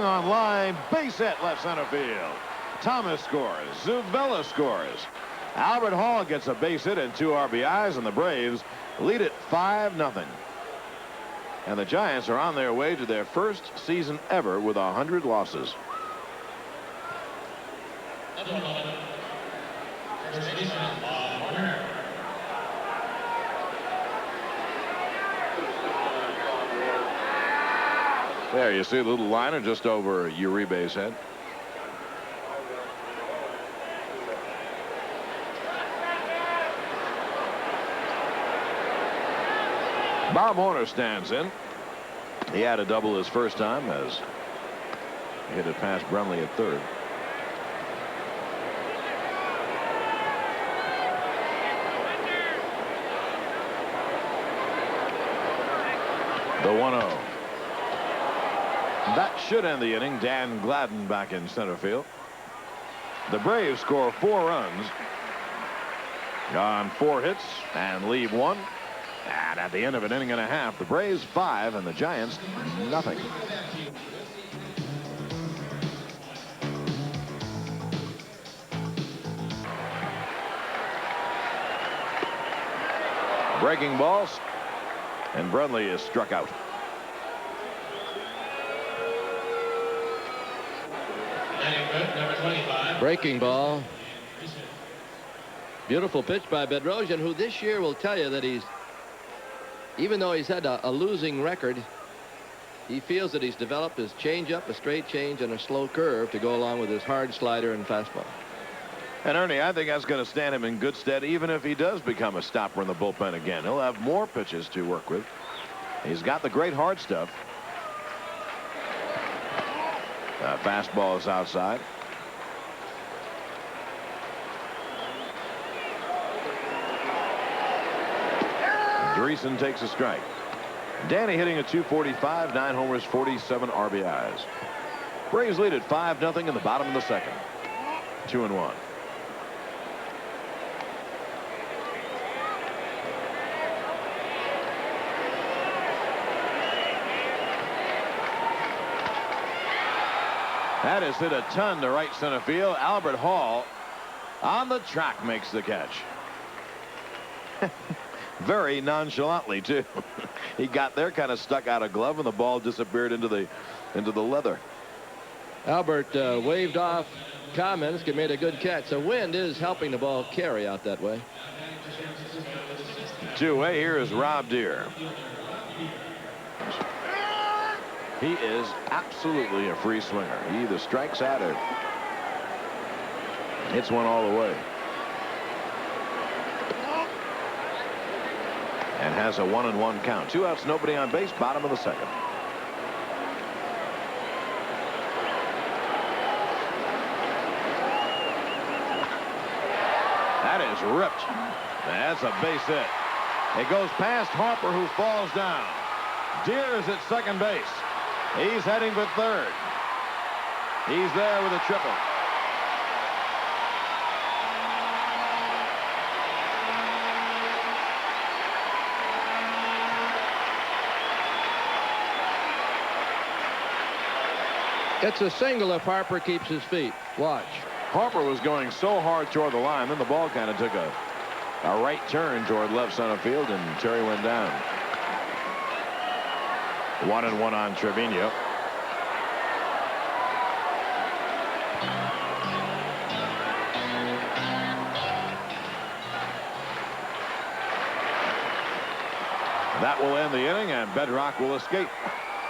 On line, base hit, left center field. Thomas scores. Zuvella scores. Albert Hall gets a base hit and 2 RBIs, and the Braves lead it 5-0. And the Giants are on their way to their first season ever with 100 losses. There you see a little liner just over Uribe's head. Bob Horner stands in. He had a double his first time as he hit it past Brunley at third. The 1-0. That should end the inning. Dan Gladden back in center field. The Braves score 4 runs on 4 hits and leave 1. And at the end of an inning and a half, the Braves 5 and the Giants nothing. Breaking balls, and Brunley is struck out. Breaking ball. Beautiful pitch by Bedrosian, who this year will tell you that even though he's had a losing record, he feels that he's developed his changeup, a straight change, and a slow curve to go along with his hard slider and fastball. And Ernie, I think that's going to stand him in good stead, even if he does become a stopper in the bullpen again. He'll have more pitches to work with. He's got the great hard stuff. Fastball is outside. Dreesen takes a strike. Danny hitting a .245, 9 homers, 47 RBIs. Braves lead at 5-0 in the bottom of the second. 2-1. That is hit a ton to right center field. Albert Hall on the track makes the catch. Very nonchalantly too. He got there, kind of stuck out of glove, and the ball disappeared into the leather. Albert waved off comments. He made a good catch. The wind is helping the ball carry out that way. 2-way. Here is Rob Deere. He is absolutely a free swinger. He either strikes out or hits one all the way. And has a 1-1 count. 2 outs, nobody on base, bottom of the second. That is ripped. That's a base hit. It goes past Harper, who falls down. Deere is at second base. He's heading for third. He's there with a triple. It's a single if Harper keeps his feet. Watch. Harper was going so hard toward the line, then the ball kind of took a right turn toward left center field, and Terry went down. 1-1 on Trevino. That will end the inning, and Bedrock will escape.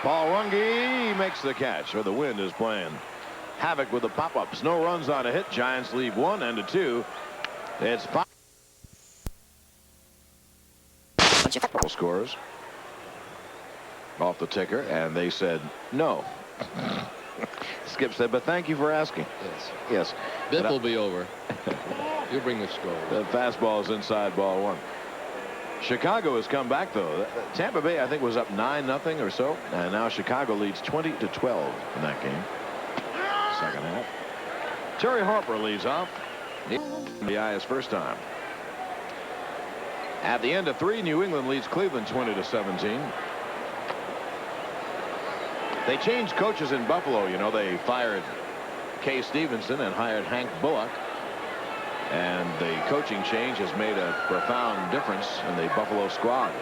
Paul Runge makes the catch, or the wind is playing havoc with the pop-ups. No runs on a hit. Giants leave 1 and a 2. It's 5 scores off the ticker, and they said no. Skip said, but thank you for asking. Yes. Yes. Biff will be over. You bring the score. The fastball is inside, ball 1. Chicago has come back, though. Tampa Bay, I think, was up 9-0 or so, and now Chicago leads 20-12 in that game. Second half. Terry Harper leads off. The eye his first time. At the end of 3, New England leads Cleveland 20-17. They changed coaches in Buffalo. You know, they fired Kay Stevenson and hired Hank Bullock. And the coaching change has made a profound difference in the Buffalo squad.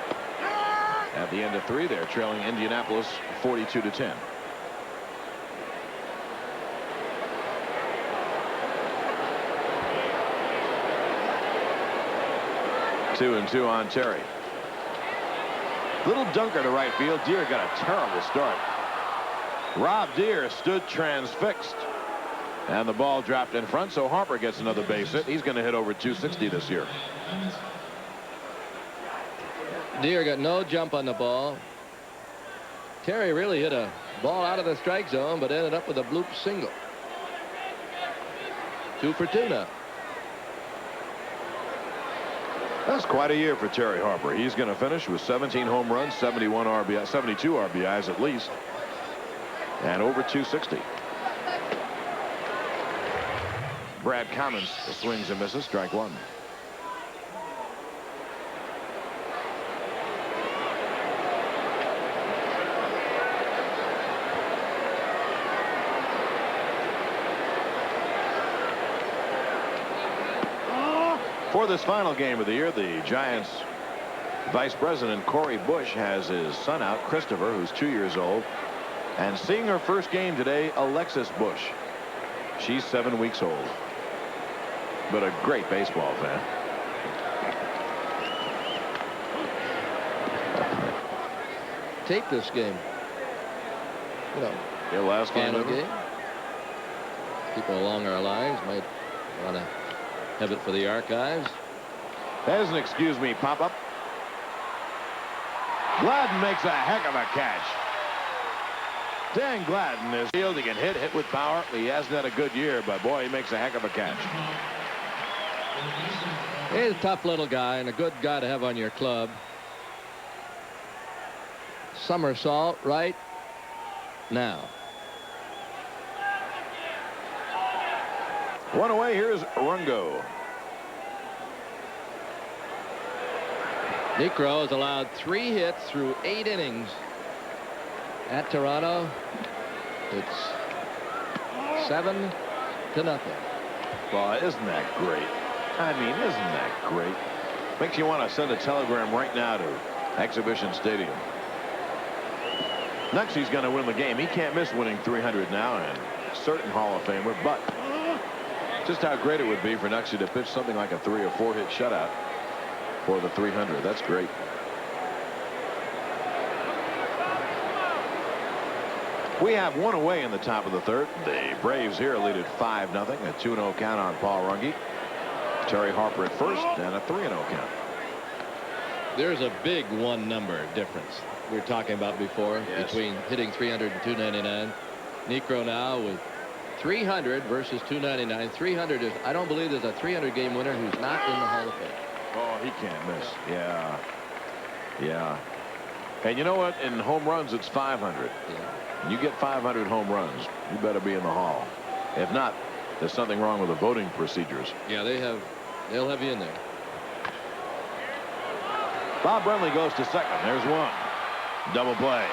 At the end of 3, they're trailing Indianapolis 42-10. Two and two on Terry. Little dunker to right field. Deere got a terrible start. Rob Deere stood transfixed. And the ball dropped in front, so Harper gets another base hit. He's going to hit over 260 this year. Deere got no jump on the ball. Terry really hit a ball out of the strike zone, but ended up with a bloop single. 2 for 2 now. That's quite a year for Terry Harper. He's going to finish with 17 home runs, 71 RBI, 72 RBIs at least, and over 260. Brad Commons swings and misses. Strike 1. For this final game of the year, the Giants Vice President Corey Bush has his son out, Christopher, who's 2 years old, and seeing her first game today, Alexis Bush. She's 7 weeks old, but a great baseball fan. Tape this game. You know, Your last game final ever? game. People along our lines might want to have it for the archives. There's an excuse me pop-up. Gladden makes a heck of a catch. Dan Gladden is field. He can hit with power. He hasn't had a good year, but boy, he makes a heck of a catch. He's a tough little guy and a good guy to have on your club. Somersault right now. One away. Here's Rungo. Necro has allowed 3 hits through 8 innings at Toronto. It's 7-0. Well, isn't that great? I mean, isn't that great? Makes you want to send a telegram right now to Exhibition Stadium. Nuxie's going to win the game. He can't miss winning 300 now, and certain Hall of Famer, but just how great it would be for Nuxie to pitch something like a 3 or 4 hit shutout for the 300. That's great. We have one away in the top of the 3rd. The Braves here lead at 5-0. A 2-0 count on Paul Runge. Terry Harper at first and a 3-0 count. There's a big 1 number difference we were talking about before. Yes. Between hitting 300 and 299. Necro now with 300 versus 299. 300 is, I don't believe there's a 300 game winner who's not in the Hall of Fame. Oh, he can't miss. Yeah. Yeah. And you know what? In home runs, it's 500. Yeah. You get 500 home runs, you better be in the Hall. If not, there's something wrong with the voting procedures. Yeah, they'll have you in there. Bob Brenly goes to second. There's one. Double play.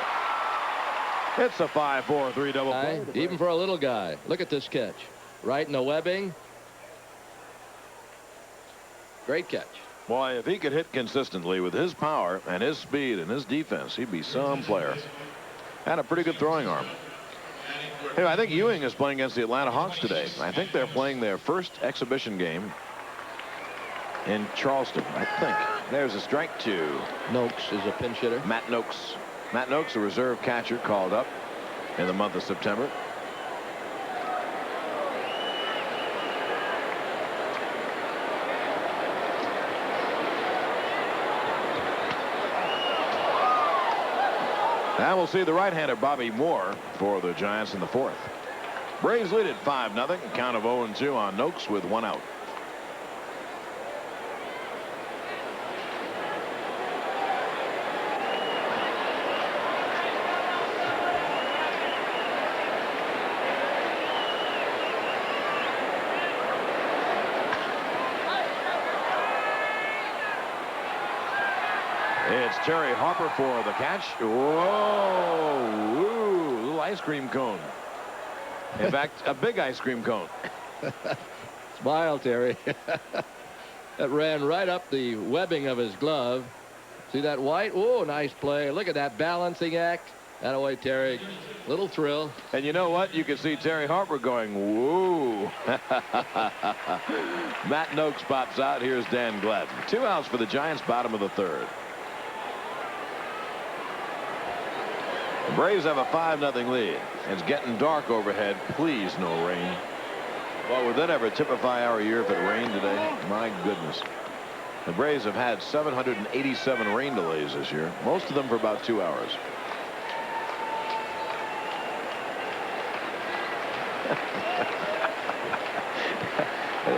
It's a 5-4-3 double play. Even for a little guy. Look at this catch. Right in the webbing. Great catch. Boy, if he could hit consistently with his power and his speed and his defense, he'd be some player. And a pretty good throwing arm. Hey, I think Ewing is playing against the Atlanta Hawks today. I think they're playing their first exhibition game in Charleston, I think. There's a strike to Noakes is a pinch hitter. Matt Noakes. Matt Noakes, a reserve catcher, called up in the month of September. Now we'll see the right-hander Bobby Moore for the Giants in the 4th. Braves lead at 5-0. Count of 0-2 on Noakes with 1 out. It's Terry Harper for the catch. Whoa! Ooh, ice cream cone. In fact, a big ice cream cone. Smile, Terry. That ran right up the webbing of his glove. See that white? Oh, nice play. Look at that balancing act. That away, Terry. Little thrill. And you know what? You can see Terry Harper going, woo. Matt Noakes pops out. Here's Dan Gladden. 2 outs for the Giants, bottom of the 3rd. The Braves have a 5-0 lead. It's getting dark overhead. Please, no rain. Well, would that ever typify our year if it rained today? My goodness. The Braves have had 787 rain delays this year, most of them for about 2 hours.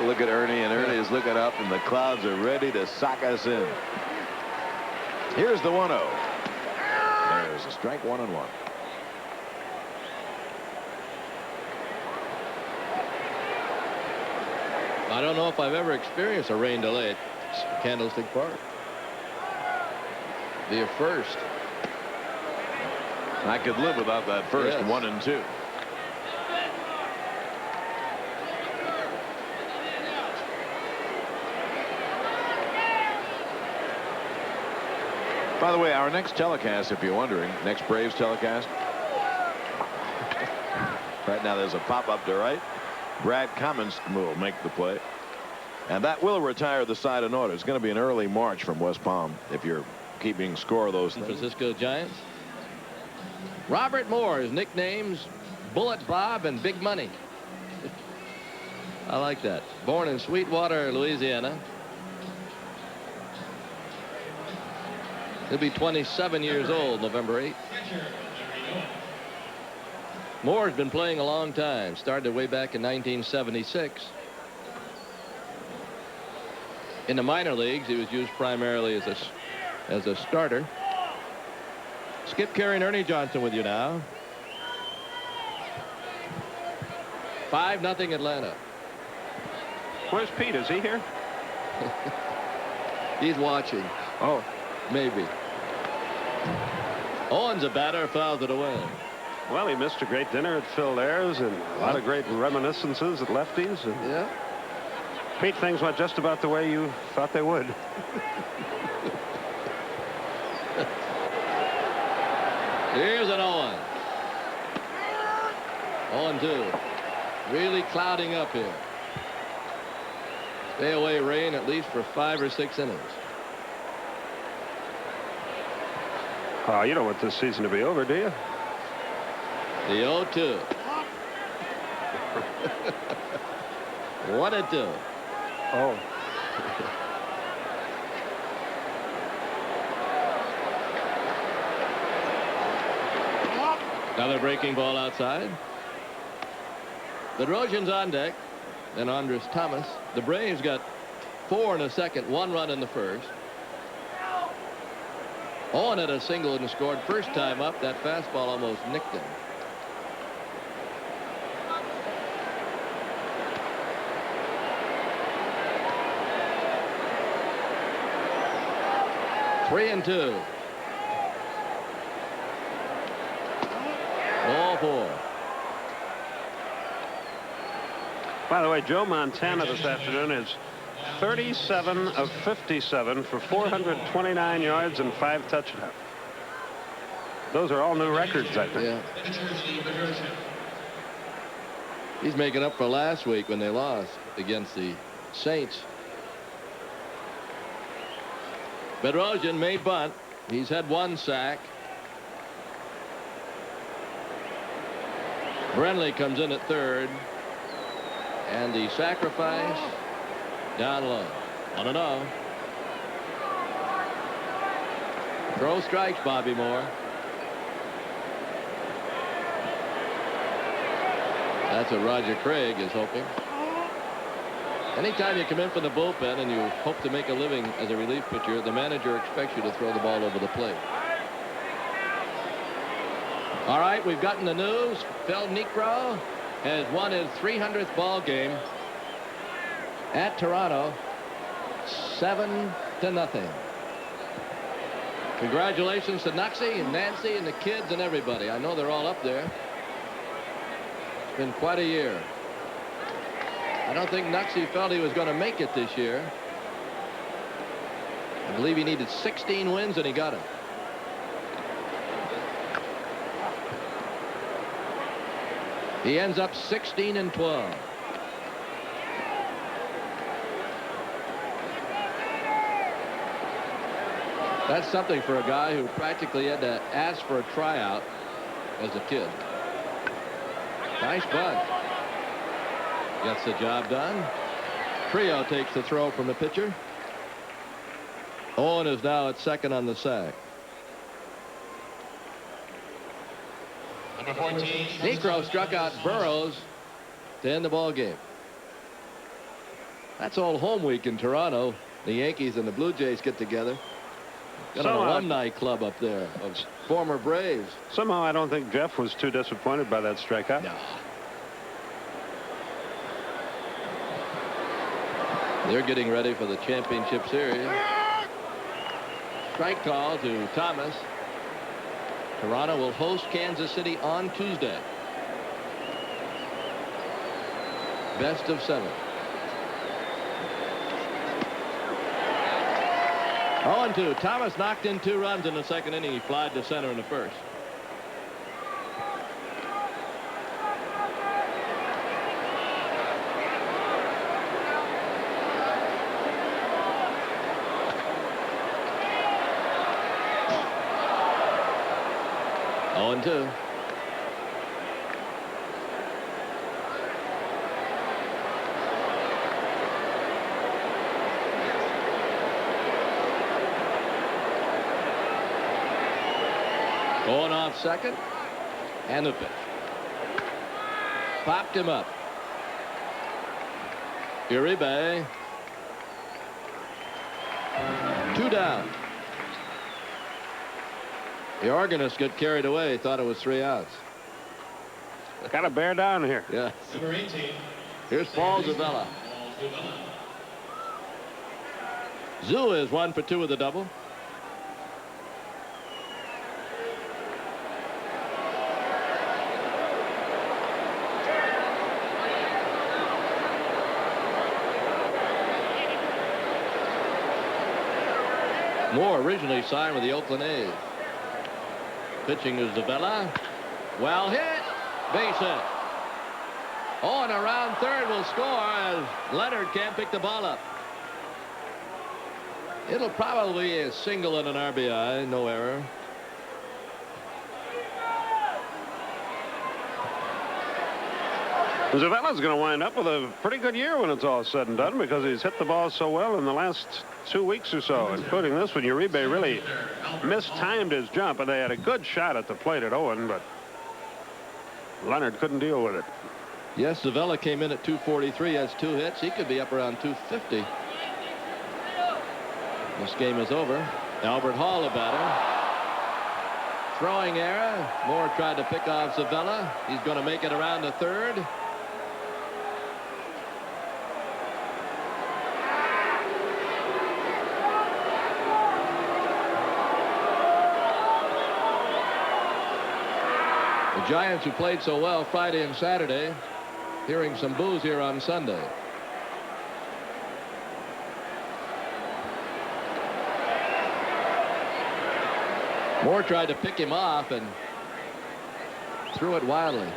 Look at Ernie, and Ernie is looking up, and the clouds are ready to sock us in. Here's the 1-0. There's a strike, 1-1. I don't know if I've ever experienced a rain delay at Candlestick Park. Be a first. I could live without that first. Yes. 1 and 2. By the way, our next telecast, if you're wondering, next Braves telecast. Right now there's a pop-up to right. Brad Commons will make the play. And that will retire the side in order. It's going to be an early march from West Palm if you're keeping score of those San things. Francisco Giants. Robert Moore's nicknames Bullet Bob and Big Money. I like that. Born in Sweetwater, Louisiana. He'll be 27 years old November 8th. Moore's been playing a long time. Started way back in 1976. In the minor leagues, he was used primarily as a starter. Skip Carey and Ernie Johnson with you now. 5-0 Atlanta. Where's Pete? Is he here? He's watching. Oh. Maybe. Owens a batter, fouls it away. Well, he missed a great dinner at Phil Ayres and a lot of great reminiscences at Lefties. And Yeah. Pete, things went just about the way you thought they would. Here's an 0-1. 0-2. Really clouding up here. Stay away rain at least for 5 or 6 innings. Oh, you don't want this season to be over, do you? The 0-2. 1-2. Oh. Another breaking ball outside. Bedrosian's on deck. And Andres Thomas. The Braves got 4 in the second, 1 run in the first. Owen had a single and scored first time up. That fastball almost nicked him. Three and 2. Ball 4. By the way, Joe Montana this afternoon is 37 of 57 for 429 yards and 5 touchdowns. Those are all new records, I think. Yeah. He's making up for last week when they lost against the Saints. Bedrosian may bunt. He's had 1 sack. Brenly comes in at third. And the sacrifice down low. 1-0. Throw strikes, Bobby Moore. That's what Roger Craig is hoping. Anytime you come in from the bullpen and you hope to make a living as a relief pitcher, the manager expects you to throw the ball over the plate. All right, we've gotten the news. Phil Niekro has won his 300th ball game at Toronto, 7-0. Congratulations to Nuxie and Nancy and the kids and everybody. I know they're all up there. Been quite a year. I don't think Knucksie felt he was going to make it this year. I believe he needed 16 wins, and he got it. He ends up 16-12. That's something for a guy who practically had to ask for a tryout as a kid. Nice bunt. Gets the job done. Trio takes the throw from the pitcher. Owen is now at second on the sack. Number 14. Necro struck out Burroughs to end the ball game. That's all home week in Toronto. The Yankees and the Blue Jays get together. Got an alumni club up there of former Braves. Somehow I don't think Jeff was too disappointed by that strikeout. No. They're getting ready for the championship series. Strike call to Thomas. Toronto will host Kansas City on Tuesday. Best of 7. 0-2. Thomas knocked in 2 runs in the second inning. He flied to center in the first. Oh, 2. Going off second, and the pitch. Popped him up. Uribe. 2 down. The organist got carried away. Thought it was 3 outs. Got to bear down here. Yeah. Number 18. Here's Paul Zavella. Zoo is 1 for 2 with a double. Moore originally signed with the Oakland A's. Pitching to Zavella. Well hit. Base hit. Oh, and around third will score as Leonard can't pick the ball up. It'll probably be a single and an RBI. No error. Zavella's going to wind up with a pretty good year when it's all said and done because he's hit the ball so well in the last 2 weeks or so, including this one. Uribe really mistimed his jump, and they had a good shot at the plate at Owen, but Leonard couldn't deal with it. Yes, Zavella came in at 243, has 2 hits. He could be up around 250. This game is over. Albert Hall, a batter. Throwing error. Moore tried to pick off Zavella. He's going to make it around the third. The Giants, who played so well Friday and Saturday, hearing some boos here on Sunday. Moore tried to pick him off and threw it wildly.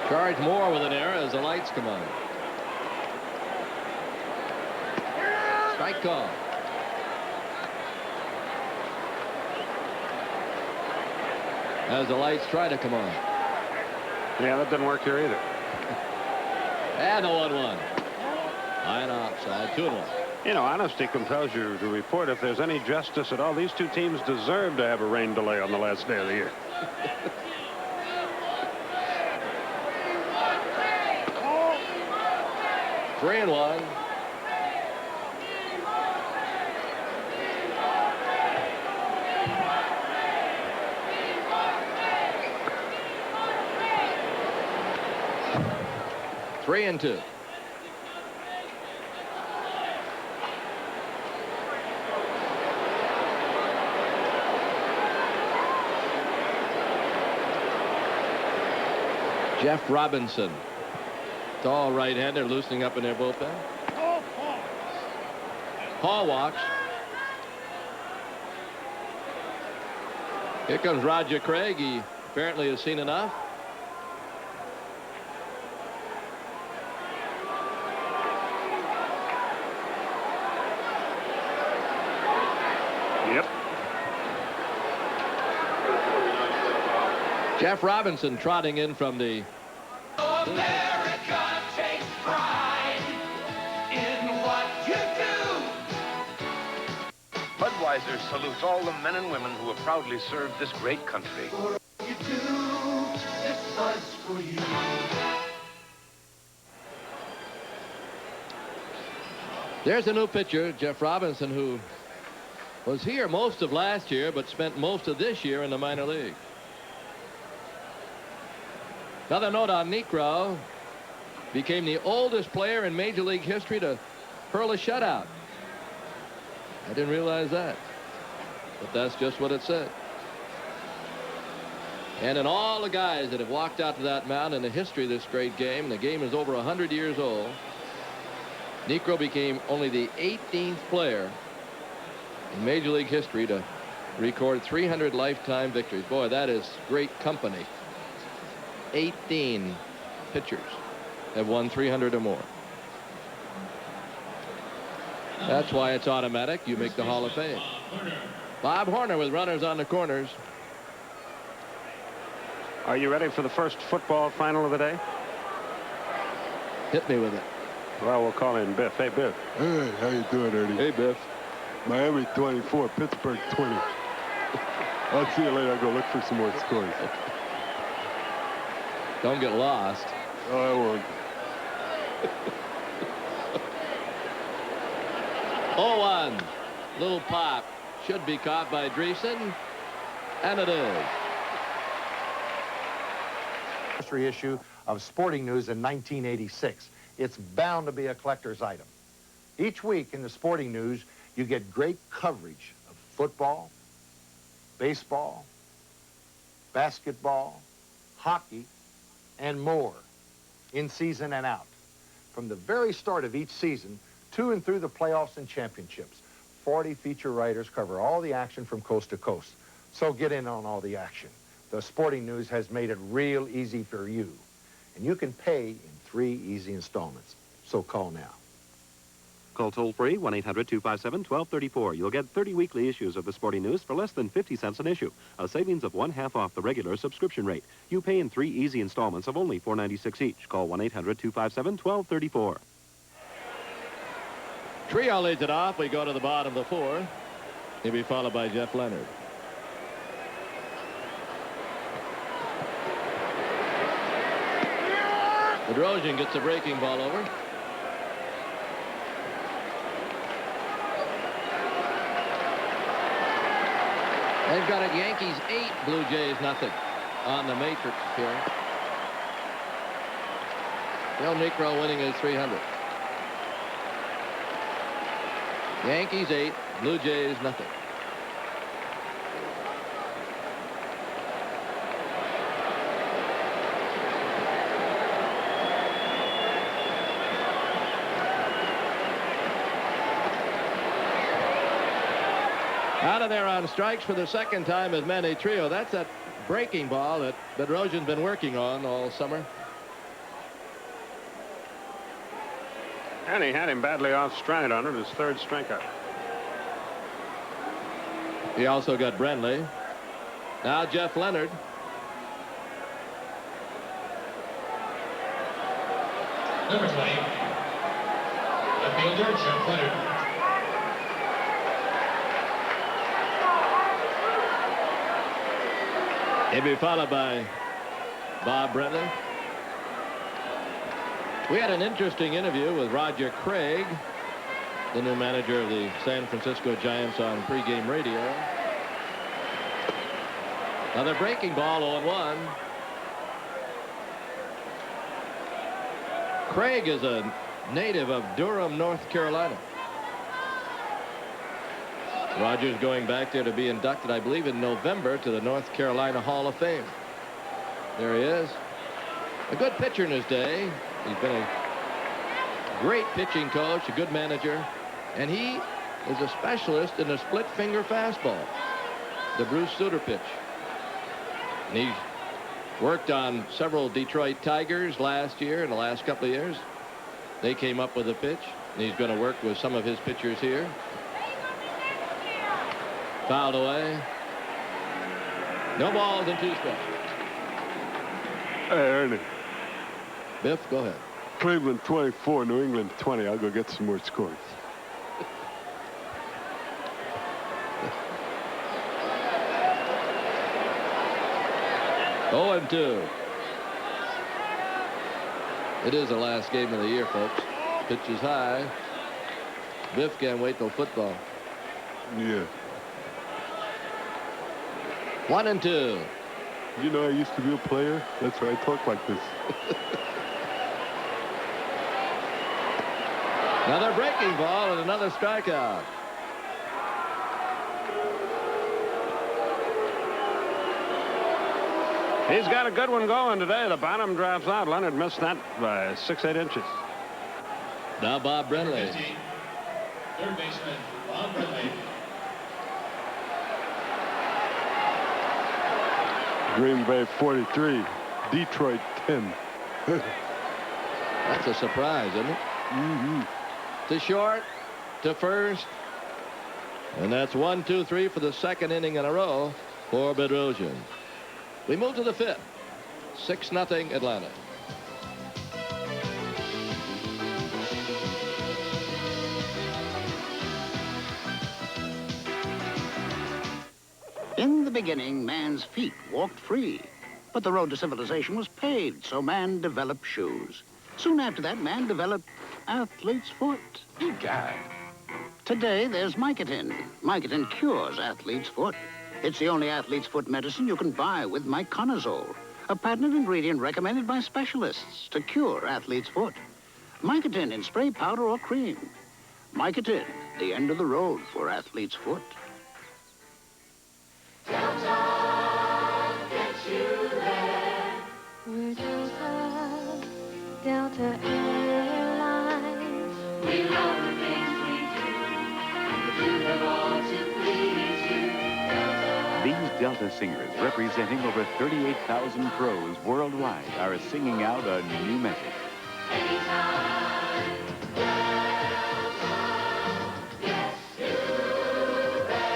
Charge Moore with an error as the lights come on. Strike call. As the lights try to come on. Yeah, that didn't work here either. And a 1-1. High and offside. 2-1. You know, honesty compels you to report if there's any justice at all. These two teams deserve to have a rain delay on the last day of the year. 3-1. 3-2. Jeff Robinson, tall right-hander, loosening up in their bullpen. Hall walks. Here comes Roger Craig. He apparently has seen enough. Yep. Jeff Robinson trotting in from the America takes pride in what you do. Budweiser salutes all the men and women who have proudly served this great country. You do this was for you. There's a new pitcher, Jeff Robinson, who was here most of last year but spent most of this year in the minor league. Another note on Niekro. Became the oldest player in Major League history to hurl a shutout. I didn't realize that, but that's just what it said. And in all the guys that have walked out to that mound in the history of this great game, the game is over 100 years old, Niekro became only the 18th player in Major League history to record 300 lifetime victories. Boy, that is great company. 18 pitchers have won 300 or more. That's why it's automatic. You make the Hall of Fame. Bob Horner with runners on the corners. Are you ready for the first football final of the day? Hit me with it. Well, we'll call in Biff. Hey, Biff. Hey, how you doing, Ernie? Hey, Biff. Miami 24, Pittsburgh 20. I'll see you later. I'll go look for some more scores. Don't get lost. Oh, I won't. 0-1. Little pop. Should be caught by Dreesen. And it is. History issue of Sporting News in 1986. It's bound to be a collector's item. Each week in the Sporting News, you get great coverage of football, baseball, basketball, hockey, and more, in season and out. From the very start of each season to and through the playoffs and championships, 40 feature writers cover all the action from coast to coast. So get in on all the action. The Sporting News has made it real easy for you. And you can pay in 3 easy installments. So call now. Call toll-free 1-800-257-1234. You'll get 30 weekly issues of the Sporting News for less than 50 cents an issue, a savings of 1/2 off the regular subscription rate. You pay in 3 easy installments of only $4.96 each. Call 1-800-257-1234. Trio leads it off. We go to the bottom of the 4th. He'll be followed by Jeff Leonard. Bedrosian gets a breaking ball over. They've got it Yankees 8, Blue Jays nothing on the matrix here. Bill Niekro winning his 300. Yankees 8, Blue Jays nothing. Out of there on strikes for the second time is Manny Trio. That's that breaking ball that Bedrosian's been working on all summer. And he had him badly off stride on it, his 3rd strikeout. He also got Brenly. Now Jeff Leonard. Number 20. Left fielder, Jeff Leonard. He'll be followed by Bob Brenly. We had an interesting interview with Roger Craig, the new manager of the San Francisco Giants, on pregame radio. Another breaking ball, 0-1. Craig is a native of Durham, North Carolina. Rogers going back there to be inducted, I believe, in November to the North Carolina Hall of Fame. There he is. A good pitcher in his day. He's been a great pitching coach, a good manager, and he is a specialist in a split finger fastball, the Bruce Sutter pitch. And he's worked on several Detroit Tigers last year and the last couple of years. They came up with a pitch, and he's going to work with some of his pitchers here. Fouled away. No balls and 2 strikes. Hey, Ernie. Biff, go ahead. Cleveland 24, New England 20. I'll go get some more scores. Oh, and 2. It is the last game of the year, folks. Pitch is high. Biff can't wait till football. Yeah. 1 and 2. You know, I used to be a player. That's why I talk like this. Another breaking ball and another strikeout. He's got a good one going today. The bottom drops out. Leonard missed that by 6-8 inches. Now Bob Brenly. Third baseman, Bob Brenly. Green Bay 43, Detroit 10. That's a surprise, isn't it? Mm-hmm. To short, to first. And that's 1, 2, 3 for the second inning in a row for Bedrosian. We move to the 5th. 6-0 Atlanta. In the beginning, man's feet walked free. But the road to civilization was paved, so man developed shoes. Soon after that, man developed athlete's foot. Egad. Today, there's Mycotin. Mycotin cures athlete's foot. It's the only athlete's foot medicine you can buy with myconazole, a patented ingredient recommended by specialists to cure athlete's foot. Mycotin in spray, powder, or cream. Mycotin, the end of the road for athlete's foot. Delta gets you there. We're Delta Airlines. We love the things we do. We do them all to please you. Delta. These Delta singers, representing over 38,000 pros worldwide, are singing out a new message. Anytime. Delta gets you there.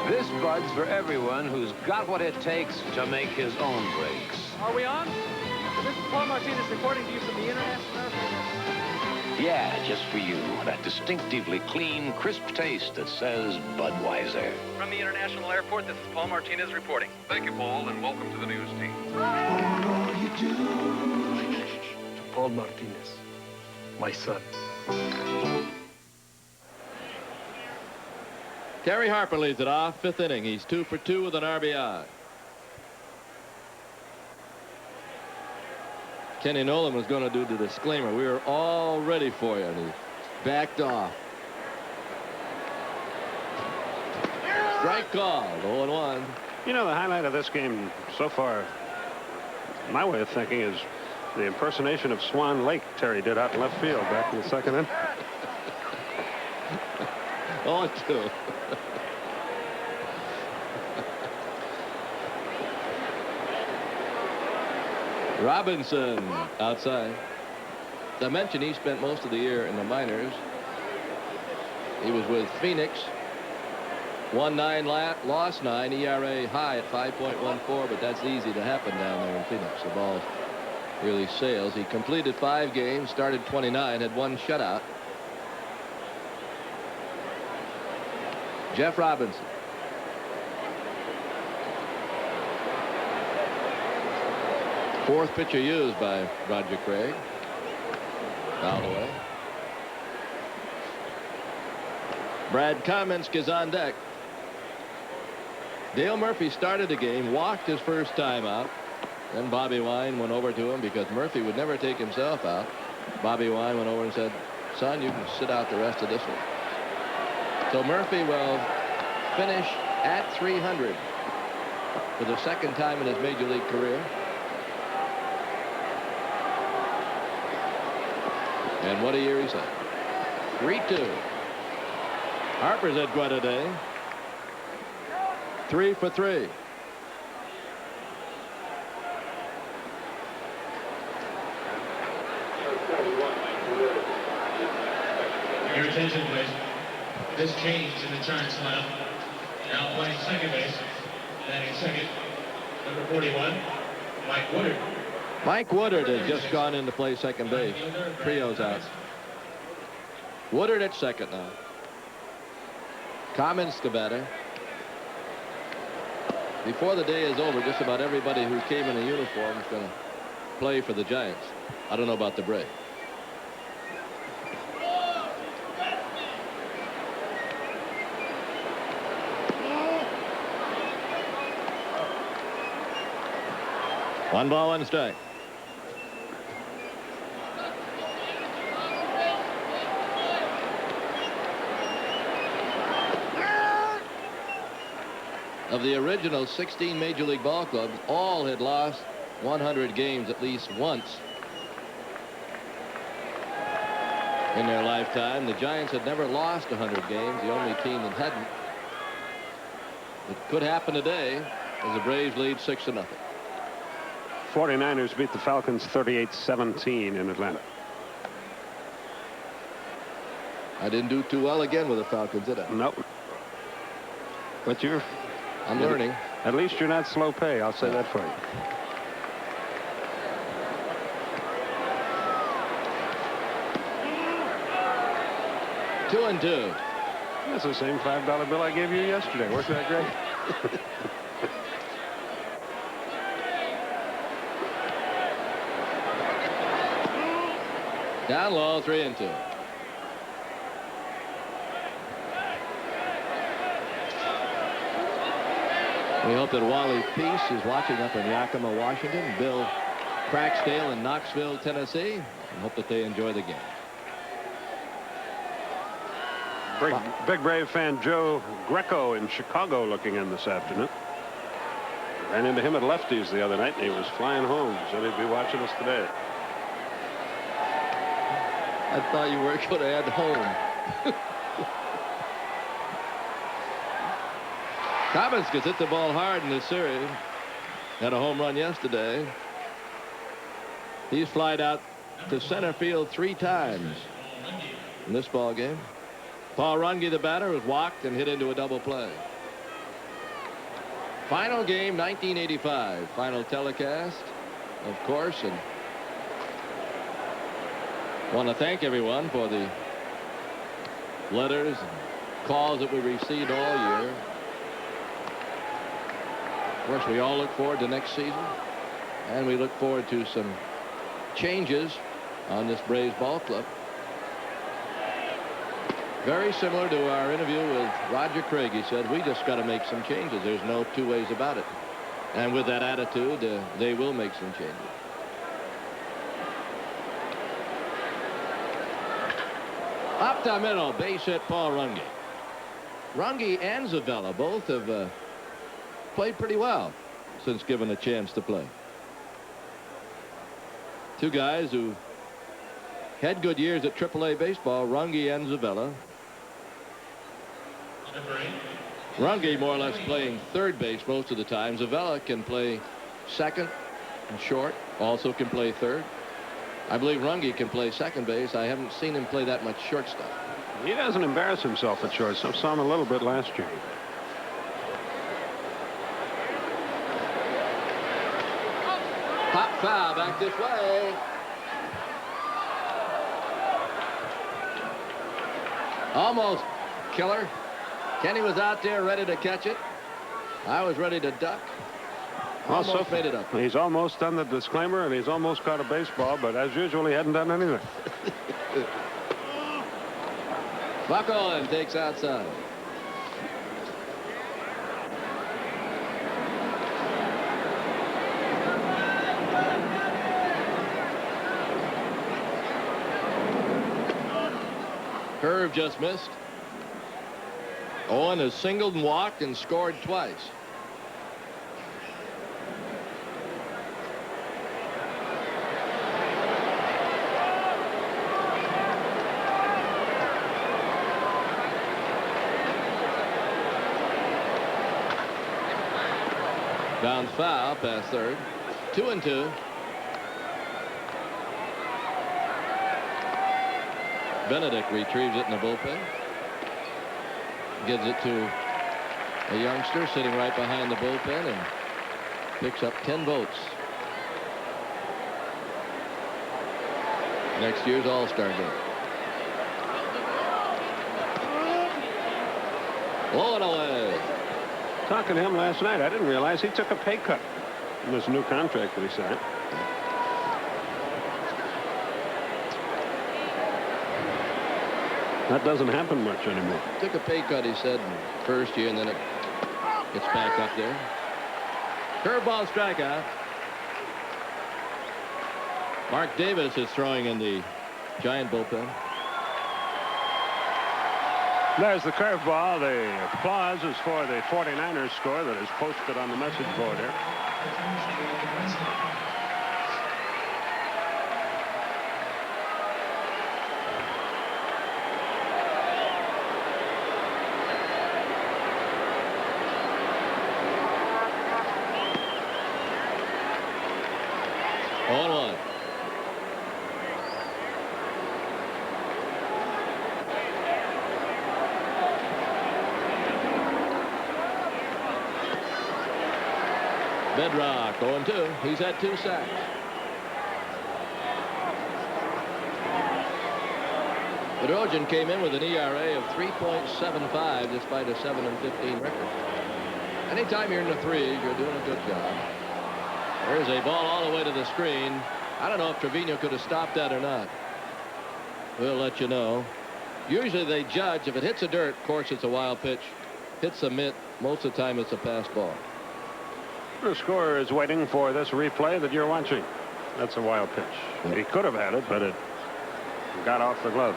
This Bud's for everyone who's got what it takes to make his own breaks. Are we on? This is Paul Martinez reporting to you from the International Airport. Yeah, just for you. That distinctively clean, crisp taste that says Budweiser. From the International Airport, this is Paul Martinez reporting. Thank you, Paul, and welcome to the news team. All you do. Paul Martinez, my son. Terry Harper leads it off, 5th inning. He's 2 for 2 with an RBI. Kenny Nolan was going to do the disclaimer. We were all ready for you, and he backed off. Strike call, 0-1. You know, the highlight of this game so far, my way of thinking, is the impersonation of Swan Lake Terry did out in left field back in the 2nd inning. 0-2. Robinson outside. I mentioned he spent most of the year in the minors. He was with Phoenix. Won 9, lost 9, ERA high at 5.14, but that's easy to happen down there in Phoenix. The ball really sails. He completed 5 games, started 29, had 1 shutout. Jeff Robinson. Fourth pitcher used by Roger Craig. Fouled away. Brad Kamensk is on deck. Dale Murphy started the game, walked his first time out. Then Bobby Wine went over to him because Murphy would never take himself out. Bobby Wine went over and said, son, you can sit out the rest of this one. So Murphy will finish at 300 for the second time in his major league career. And what a year he's had. 3-2. Harper's at Guetta Day. 3 for 3. Your attention, please. This changed in the Giants lineup. Now playing second base. Batting second, number 41, Mike Woodard. Mike Woodard has just gone in to play second base. Trio's out. Woodard at second now. Commons the batter. Before the day is over, just about everybody who came in a uniform is going to play for the Giants. I don't know about the Braves. One ball, one strike. Of the original 16 Major League ball clubs, all had lost 100 games at least once in their lifetime. The Giants had never lost 100 games, the only team that hadn't. It could happen today as the Braves lead 6-0. 49ers beat the Falcons 38-17 in Atlanta. I didn't do too well again with the Falcons, did I? Nope. But I'm learning. At least you're not slow pay. I'll say that for you. Two and two. That's the same $5 bill I gave you yesterday. Wasn't that great? Down low, 3-2. We hope that Wally Peace is watching up in Yakima, Washington. Bill Cracksdale in Knoxville, Tennessee. And hope that they enjoy the game. Big Brave fan Joe Greco in Chicago looking in this afternoon. Ran into him at Lefties the other night, and he was flying home. Said he'd be watching us today. I thought you were going to add home. Cobbins gets hit the ball hard in this series. Had a home run yesterday. He's flied out to center field 3 times in this ball game. Paul Runge, the batter, was walked and hit into a double play. Final game, 1985. Final telecast, of course, and want to thank everyone for the letters and calls that we received all year. Of course, we all look forward to next season, and we look forward to some changes on this Braves ball club. Very similar to our interview with Roger Craig. He said, we just got to make some changes. There's no two ways about it. And with that attitude, they will make some changes. Up the middle, base hit, Paul Runge. Runge and Zavella both have played pretty well since given a chance to play. Two guys who had good years at AAA baseball, Runge and Zavella. Runge more or less playing third base most of the time. Zavella can play second and short, also can play third. I believe Runge can play second base. I haven't seen him play that much shortstop. He doesn't embarrass himself at shortstop. Saw him a little bit last year. Pop foul back this way. Almost killer. Kenny was out there ready to catch it. I was ready to duck. Almost made it up. He's almost done the disclaimer, and he's almost caught a baseball, but as usual, he hadn't done anything. Buckle and takes outside. Curve just missed. Owen has singled and walked and scored twice. Bounce foul past third. 2-2. Benedict retrieves it in the bullpen. Gives it to a youngster sitting right behind the bullpen and picks up 10 votes. Next year's All-Star game. Blow it away. Talking to him last night, I didn't realize he took a pay cut in this new contract that he signed. That doesn't happen much anymore. Took a pay cut, he said, in first year, and then it gets back up there. Curveball strikeout. Mark Davis is throwing in the Giant bullpen. There's the curveball. The applause is for the 49ers score that is posted on the message board here. On one. Bedrock 0-2. He's had 2 sacks. Bedrosian came in with an ERA of 3.75 despite a 7-15 record. Anytime you're in the threes, you're doing a good job. There's a ball all the way to the screen. I don't know if Trevino could have stopped that or not. We'll let you know. Usually they judge if it hits the dirt. Of course, it's a wild pitch. Hits the mitt. Most of the time, it's a pass ball. The scorer is waiting for this replay that you're watching. That's a wild pitch. He could have had it, but it got off the glove.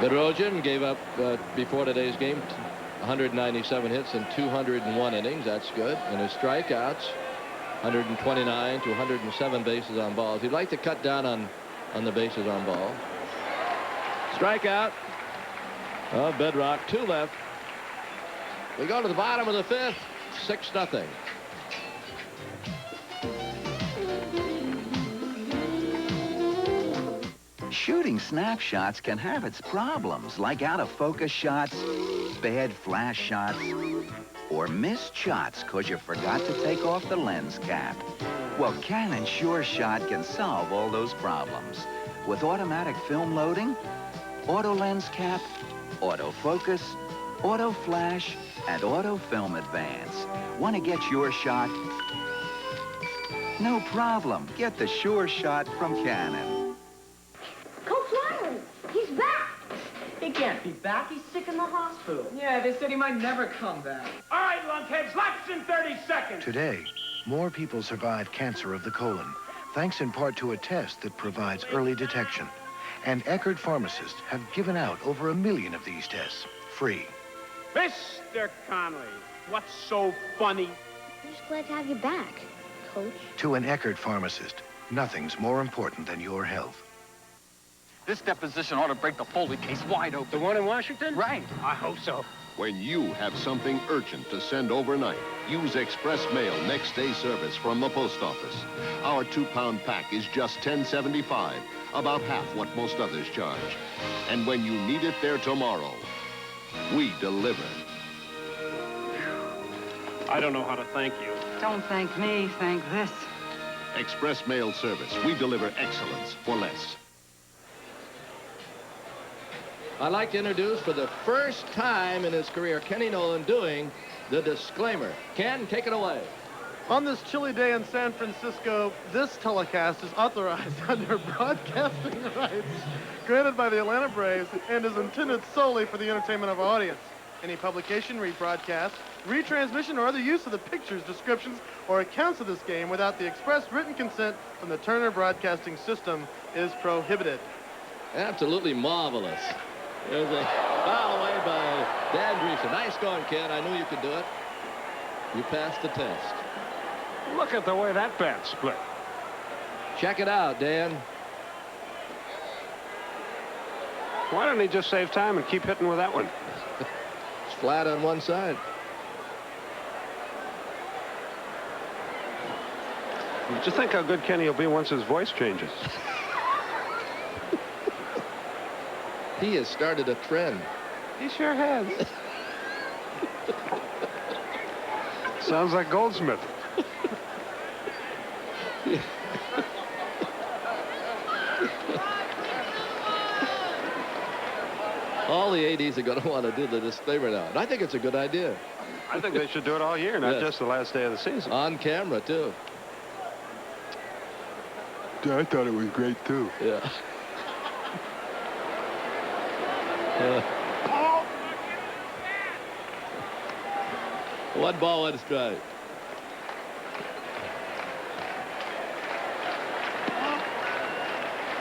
Bedrosian gave up before today's game 197 hits in 201 innings. That's good. And his strikeouts 129 to 107 bases on balls. He'd like to cut down on the bases on balls. Strikeout. Oh, Bedrock, 2 left. We go to the bottom of the 5th. 6-0. Shooting snapshots can have its problems, like out-of-focus shots, bad flash shots, or missed shots because you forgot to take off the lens cap. Well, Canon Sure Shot can solve all those problems. With automatic film loading, auto lens cap, autofocus, auto flash, and auto film advance. Want to get your shot? No problem. Get the Sure Shot from Canon. Coach Lyman, he's back. He can't be back. He's sick in the hospital. Yeah, they said he might never come back. All right, lunkheads, laps in 30 seconds. Today, more people survive cancer of the colon, thanks in part to a test that provides early detection. And Eckerd pharmacists have given out over 1 million of these tests, free. Mr. Conley, what's so funny? I'm just glad to have you back, Coach. To an Eckerd pharmacist, nothing's more important than your health. This deposition ought to break the Foley case wide open. The one in Washington? Right. I hope so. When you have something urgent to send overnight, use Express Mail next day service from the post office. Our 2-pound pack is just $10.75, about half what most others charge. And when you need it there tomorrow, we deliver. I don't know how to thank you. Don't thank me, thank this. Express Mail service. We deliver excellence for less. I'd like to introduce for the first time in his career Kenny Nolan doing the disclaimer. Ken, take it away. On this chilly day in San Francisco, this telecast is authorized under broadcasting rights granted by the Atlanta Braves and is intended solely for the entertainment of our audience. Any publication, rebroadcast, retransmission, or other use of the pictures, descriptions, or accounts of this game without the express written consent from the Turner Broadcasting System is prohibited. Absolutely marvelous. There's a foul away by Dan Dreesen. Nice going, kid. I knew you could do it. You passed the test. Look at the way that bat split. Check it out, Dan. Why don't he just save time and keep hitting with that one? It's flat on one side. Just think how good Kenny will be once his voice changes. He has started a trend. He sure has. Sounds like Goldsmith. All the ADs are going to want to do the disclaimer now. And I think it's a good idea. I think they should do it all year, not just the last day of the season. On camera, too. Yeah, I thought it was great, too. Yeah. One ball, one strike.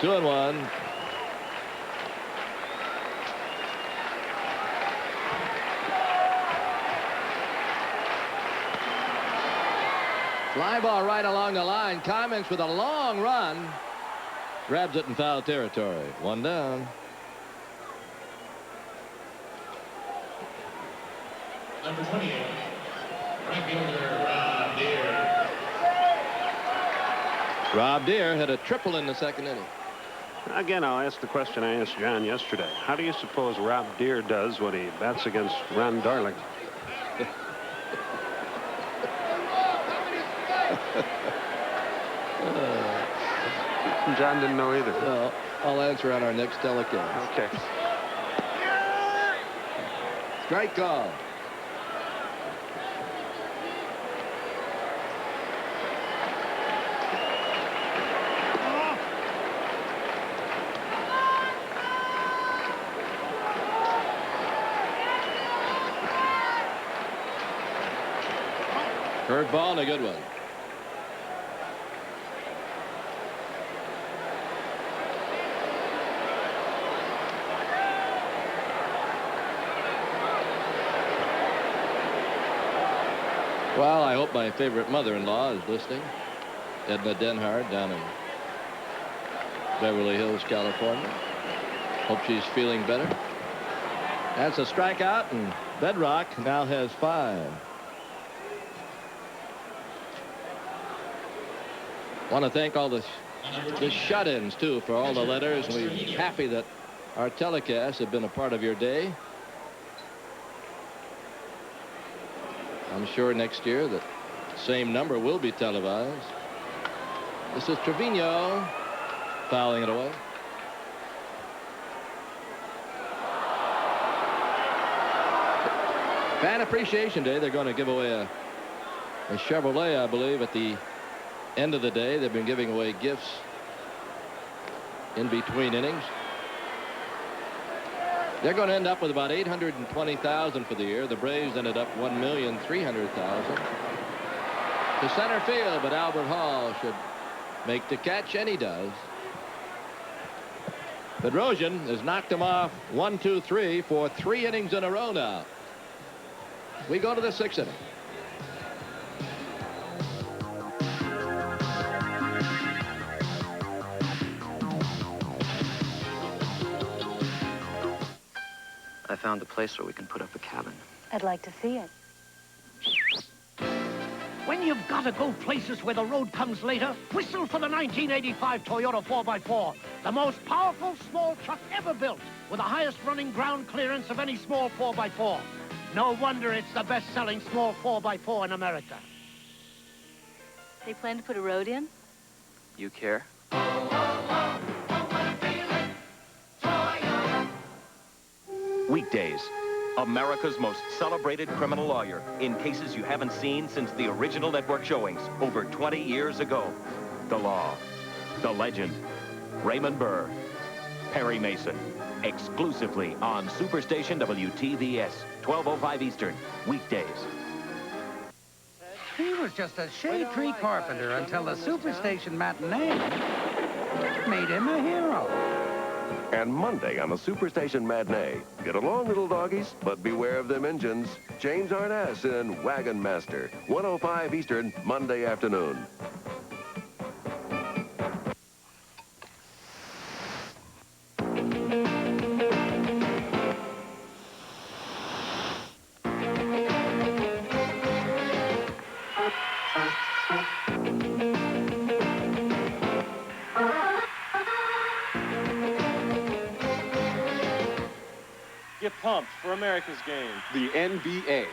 Two and one. Fly ball right along the line. Cummings with a long run. Grabs it in foul territory. One down. Number 28, right fielder Rob Deere. Rob Deere had a triple in the second inning. Again, I'll ask the question I asked John yesterday. How do you suppose Rob Deere does when he bats against Ron Darling? John didn't know either. Well, I'll answer on our next telecast. Okay. Strike call. Curveball and a good one. Well, I hope my favorite mother-in-law is listening. Edna Denhard down in Beverly Hills, California. Hope she's feeling better. That's a strikeout, and Bedrock now has 5. Want to thank all the shut-ins, too, for all the letters. We're happy that our telecasts have been a part of your day. I'm sure next year that same number will be televised. This is Trevino fouling it away. Fan Appreciation Day, they're going to give away a Chevrolet, I believe, at the end of the day. They've been giving away gifts in between innings. They're going to end up with about $820,000 for the year. The Braves ended up $1,300,000 to center field, but Albert Hall should make the catch, and he does. Bedrosian has knocked him off 1, 2, 3 for 3 innings in a row now. We go to the 6th inning. I found a place where we can put up a cabin. I'd like to see it. When you've got to go places where the road comes later, whistle for the 1985 Toyota 4x4, the most powerful small truck ever built, with the highest running ground clearance of any small 4x4. No wonder it's the best-selling small 4x4 in America. They plan to put a road in? You care? Weekdays, America's most celebrated criminal lawyer in cases you haven't seen since the original network showings over 20 years ago. The Law, the Legend, Raymond Burr, Perry Mason. exclusively on Superstation WTVS, 12:05 Eastern, weekdays. He was just a shade tree carpenter until the Superstation matinee made him a hero. And Monday on the Superstation Matinee. Get along, little doggies, but beware of them engines. James Arness in Wagon Master, 105 Eastern, Monday afternoon. Get pumped for America's game. The NBA.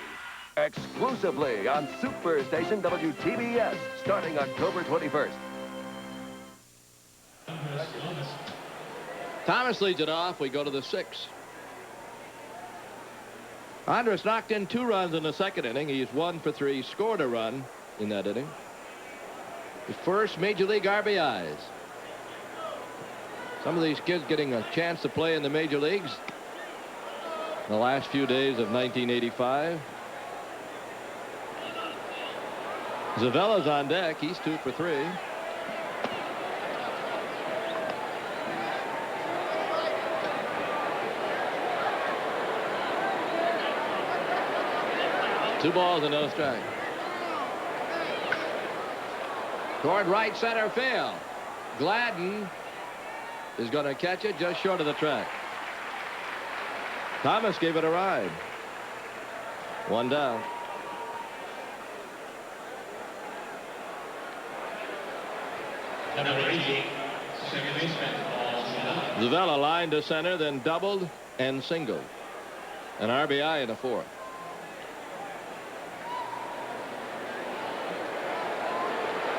Exclusively on Superstation WTVS, starting October 21st. Thomas leads it off. We go to the 6th. Andrus knocked in 2 runs in the 2nd inning. He's 1 for 3, scored a run in that inning. His first Major League RBIs. Some of these kids getting a chance to play in the Major Leagues the last few days of 1985. Zavella's on deck. He's 2 for 3. Two balls and no strike. Toward right center field. Gladden is going to catch it just short of the track. Thomas gave it a ride. 1 down. Number 88, second baseman, Zavella lined to center, then doubled and singled. An RBI in the 4th.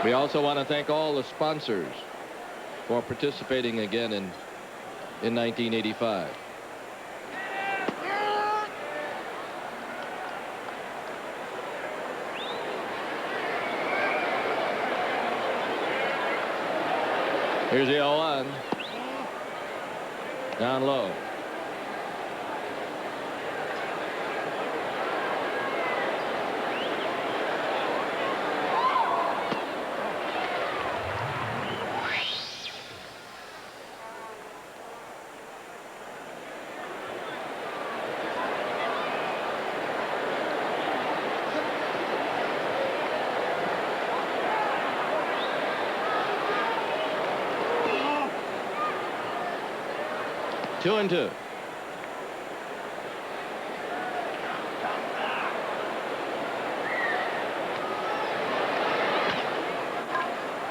We also want to thank all the sponsors for participating again in 1985. Here's the 0-1. Down low. Two and two.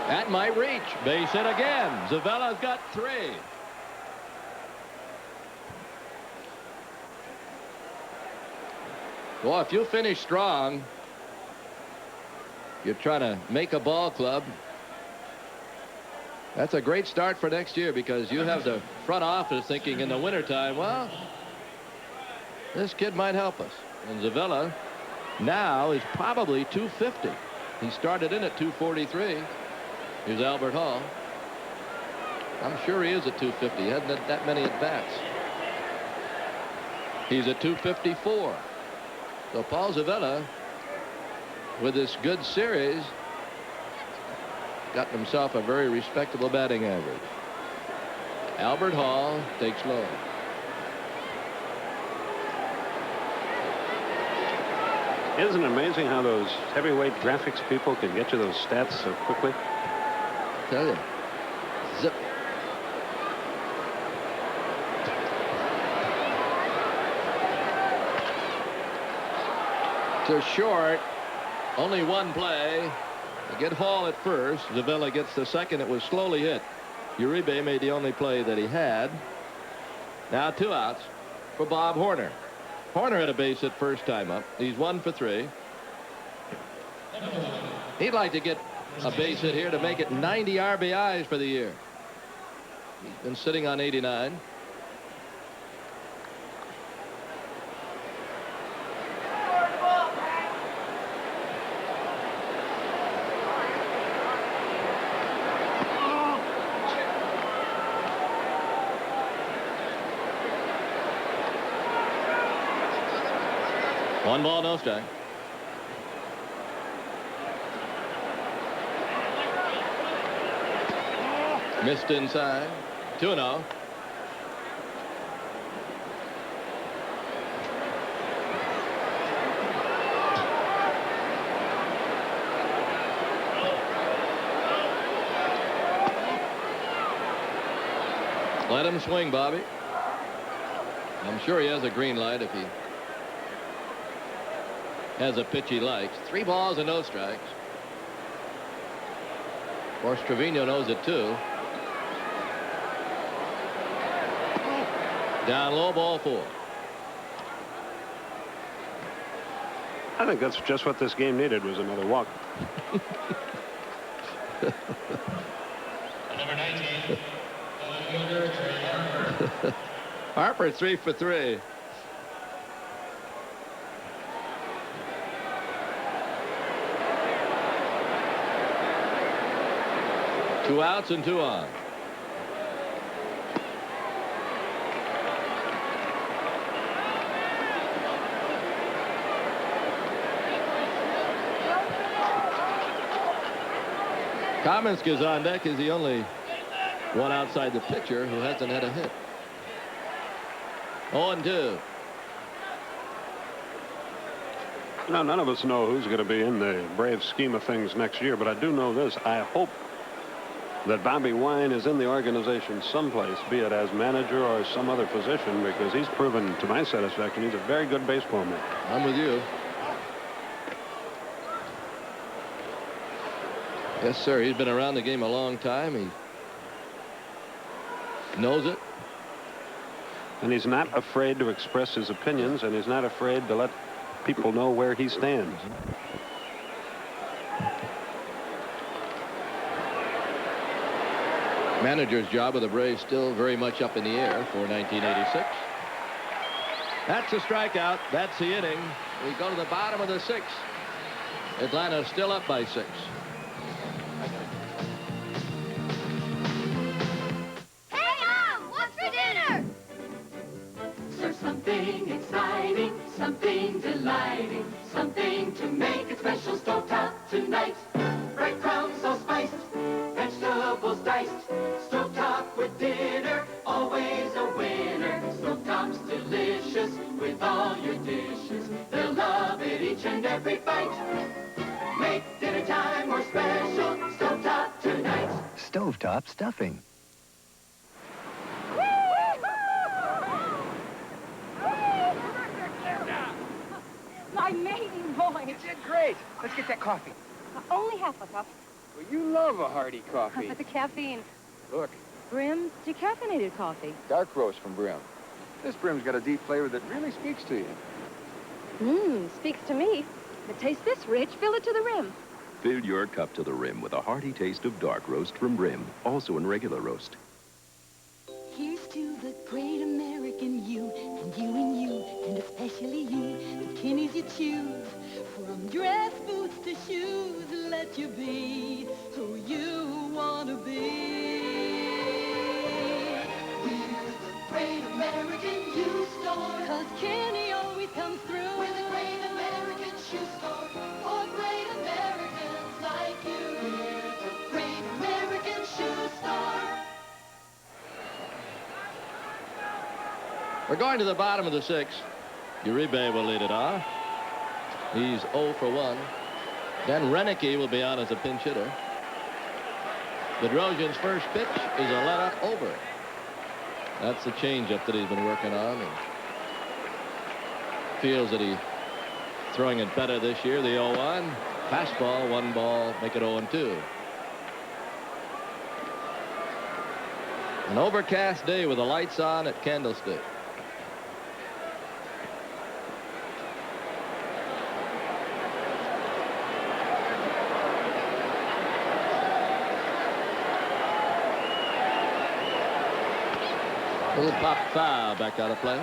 That might reach. Base hit again. Zavella's got 3. Well, if you finish strong, you're trying to make a ball club. That's a great start for next year, because you have the front office thinking in the wintertime, well, this kid might help us. And Zavella now is probably 250. He started in at 243. Here's Albert Hall. I'm sure he is at 250. He hasn't had that many at-bats. He's at 254. So Paul Zavella, with this good series, got himself a very respectable batting average. Albert Hall takes low. Isn't it amazing how those heavyweight graphics people can get you those stats so quickly? I tell you. Zip. To short. Only one play. They get Hall at first. Zavella gets the second. It was slowly hit. Uribe made the only play that he had. Now 2 outs for Bob Horner. Horner had a base hit first time up. He's 1 for 3. He'd like to get a base hit here to make it 90 RBIs for the year. He's been sitting on 89. 1 ball, no strike. Missed inside. 2-0. Let him swing, Bobby. I'm sure he has a green light if he has a pitch he likes. 3 balls and no strikes. Of course, Trevino knows it too. Down low, ball 4. I think that's just what this game needed, was another walk. Number 19, outfielder Trey Harper. Harper 3 for 3. Two outs and 2 on. Kaminsky's on deck. Is the only one outside the pitcher who hasn't had a hit. 0-2. Now, none of us know who's going to be in the Braves scheme of things next year, but I do know this. I hope that Bobby Wine is in the organization someplace, be it as manager or some other position, because he's proven to my satisfaction he's a very good baseball man. I'm with you. Yes, sir. He's been around the game a long time. He knows it. And he's not afraid to express his opinions, and he's not afraid to let people know where he stands. Manager's job of the Braves still very much up in the air for 1986. That's a strikeout. That's the inning. We go to the bottom of the 6th. Atlanta's still up by 6. Something exciting, something delighting, something to make it special. Stovetop tonight. Breadcrumbs all spiced, vegetables diced. Stovetop with dinner, always a winner. Stovetop's delicious with all your dishes. They'll love it each and every bite. Make dinner time more special. Stovetop tonight. Stovetop stuffing. My maiden voice. You did great. Let's get that coffee. Only half a cup. Well, you love a hearty coffee. But the caffeine. Look, Brim, decaffeinated coffee. dark roast from Brim. This Brim's got a deep flavor that really speaks to you. Speaks to me. But taste this rich. Fill it to the rim. Fill your cup to the rim with a hearty taste of dark roast from Brim, also in regular roast. Here's to the great American you, and you, and especially you, the pennies you choose. From dress boots to shoes, let you be who you want to be. We're the great American shoe store, 'cause Kenny always comes through. We're the great American shoe store, for great Americans like you. We're the great American shoe store. We're going to the bottom of the 6th. Uribe will lead it off. He's 0 for 1. Then Renicky will be on as a pinch hitter. Bedrosian's first pitch is a let-up over. That's the changeup that he's been working on. And feels that he's throwing it better this year. The 0-1. Fastball, 1 ball, make it 0-2. An overcast day with the lights on at Candlestick. Little pop foul back out of play.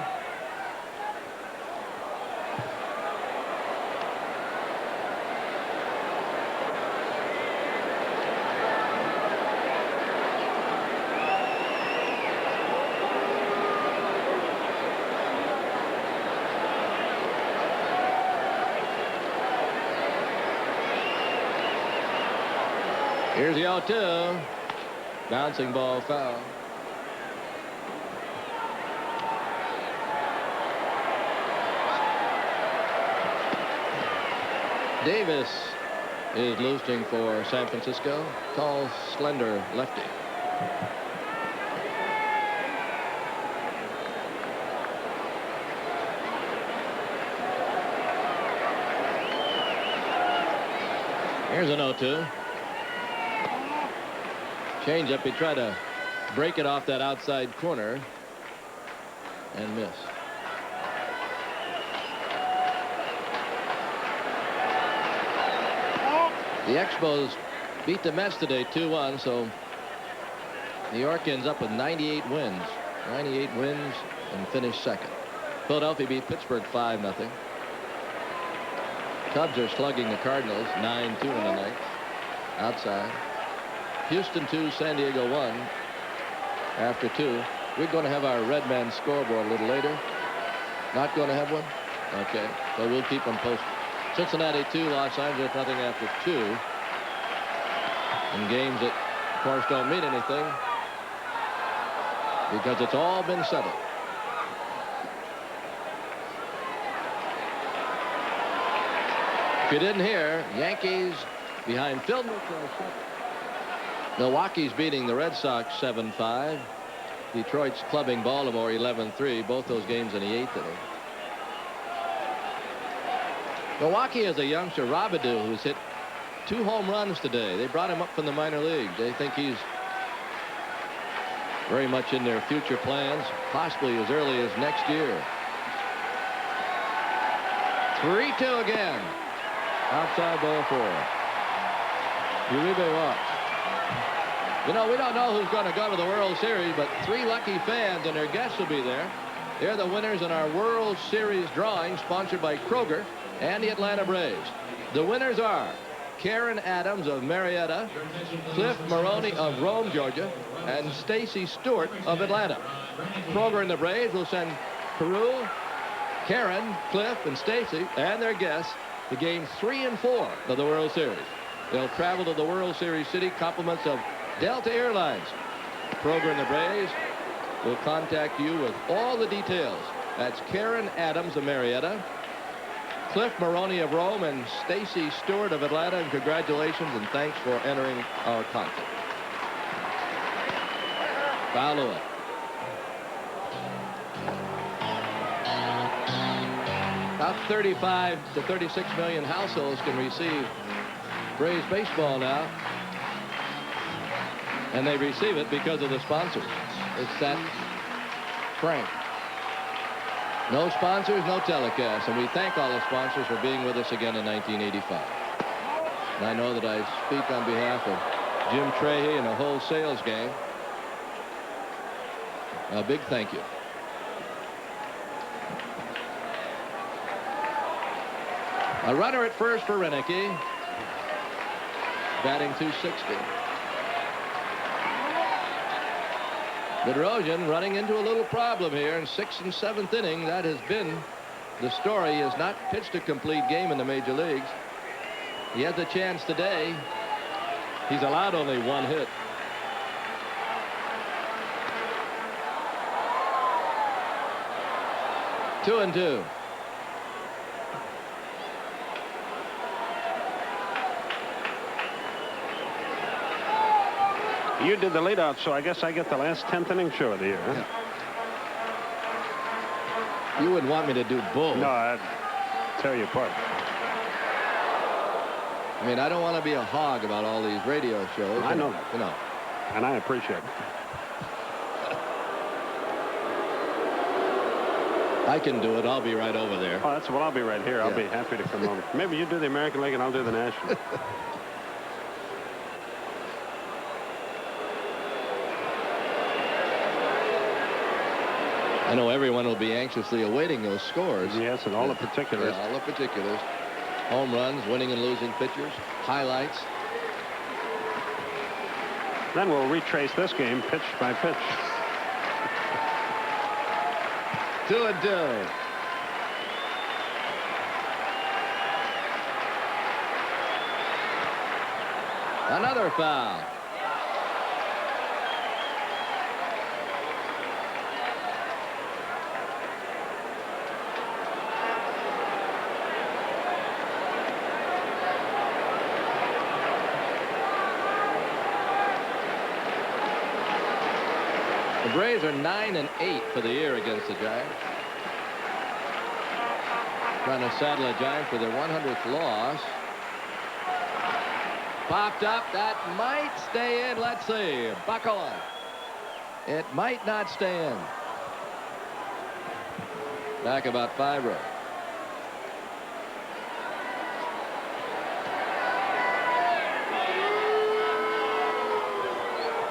Here's the 0-2. Bouncing ball foul. Davis is losing for San Francisco. Tall, slender lefty. Here's an 0-2. Change up. He tried to break it off that outside corner and miss. The Expos beat the Mets today 2-1, so New York ends up with 98 wins. 98 wins and finished second. Philadelphia beat Pittsburgh 5-0. Cubs are slugging the Cardinals 9-2 in the ninth. Outside. Houston 2, San Diego 1 after 2. We're going to have our red man scoreboard a little later. Not going to have one? Okay. So we'll keep them posted. Cincinnati 2, Los Angeles nothing after 2. In games that, of course, don't mean anything because it's all been settled. If you didn't hear, Yankees behind Phil Mitchell. Milwaukee's beating the Red Sox 7-5. Detroit's clubbing Baltimore 11-3. Both those games in the 8th inning. Milwaukee has a youngster, Robidoux, who's hit 2 home runs today. They brought him up from the minor league. They think he's very much in their future plans, possibly as early as next year. 3-2 again. Outside ball 4. Uribe walks. You know, we don't know who's going to go to the World Series, but 3 lucky fans and their guests will be there. They're the winners in our World Series drawing sponsored by Kroger and the Atlanta Braves. The winners are Karen Adams of Marietta, Cliff Maroney of Rome, Georgia, and Stacy Stewart of Atlanta. Kroger and the Braves will send Peru, Karen, Cliff, and Stacy and their guests to games 3 and 4 of the World Series. They'll travel to the World Series city, compliments of Delta Airlines. Kroger and the Braves will contact you with all the details. That's Karen Adams of Marietta, Cliff Maroney of Rome, and Stacy Stewart of Atlanta. And congratulations and thanks for entering our contest. Foul away. About 35 to 36 million households can receive Braves baseball now. And they receive it because of the sponsors. It's that frank. No sponsors, no telecast. And we thank all the sponsors for being with us again in 1985. And I know that I speak on behalf of Jim Trahey and the whole sales gang. A big thank you. A runner at first for Renicky. Batting .260. Bedrosian running into a little problem here in 6th and 7th inning. That has been the story. He has not pitched a complete game in the major leagues. He had the chance today. He's allowed only 1 hit. Two and two. You did the leadout, so I guess I get the last 10th inning show of the year. Huh? Yeah. You wouldn't want me to do both. No, I'd tear you apart. I mean, I don't want to be a hog about all these radio shows. I know that. You know. And I appreciate it. I can do it. I'll be right over there. Oh, that's well, I'll be right here. I'll be happy to come over. Maybe you do the American League and I'll do the National. I know everyone will be anxiously awaiting those scores. Yes, and all the particulars. Yeah, all the particulars. Home runs, winning and losing pitchers, highlights. Then we'll retrace this game pitch by pitch. 2 and 2. Another foul. The Braves are 9-8 for the year against the Giants. Trying to saddle the Giants for their 100th loss. Popped up. That might stay in. Let's see. Buckle up. It might not stay in. Back about 5 rows.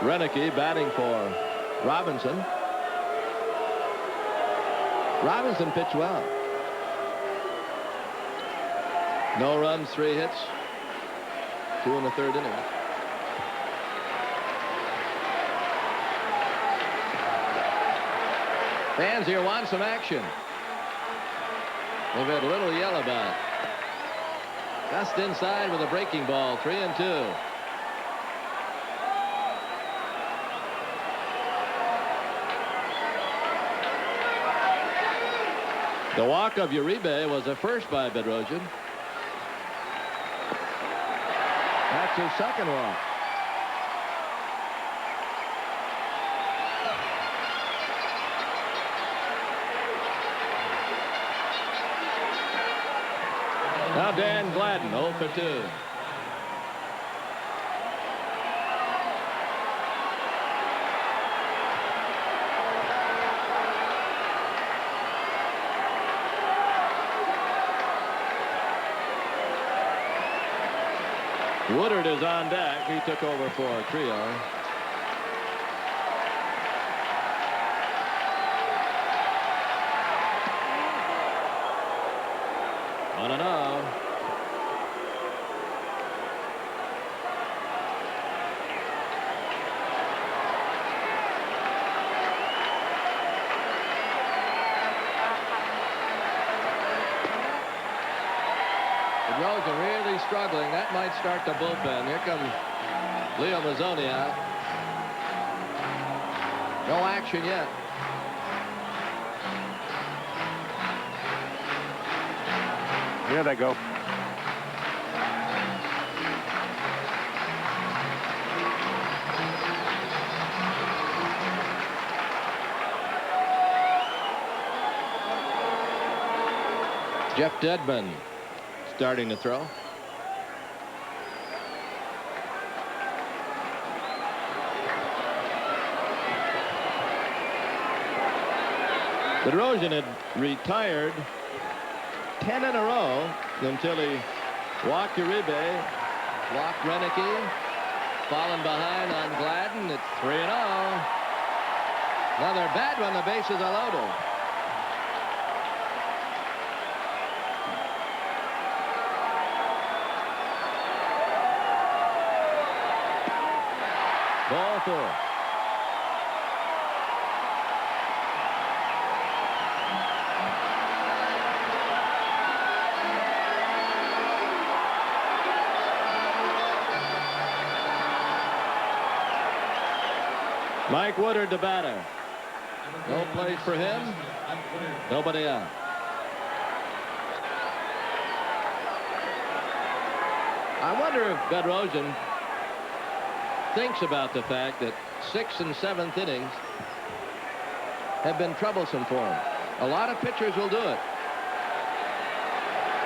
Renicky batting for Robinson. Robinson pitched well. No runs, 3 hits. 2 in the 3rd inning. Fans here want some action. They've had a little yell about it. Just inside with a breaking ball. 3-2. The walk of Uribe was a first by Bedrosian. That's his second walk. Now Dan Gladden, 0 for 2. Woodard is on deck. He took over for Trio. On and off. Bedrosian really struggling. That might start the bullpen. Here comes Leo Mazzoni out. No action yet. Here they go. Jeff Dedman starting to throw. Bedrosian had retired 10 in a row until he walked Uribe, walked Renicky, fallen behind on Gladden. It's 3-0. Another bad one. The bases are loaded. Ball 4. Mike Woodard, the batter. No place for him. Nobody out. I wonder if Bedrosian thinks about the fact that 6th and 7th innings have been troublesome for him. A lot of pitchers will do it,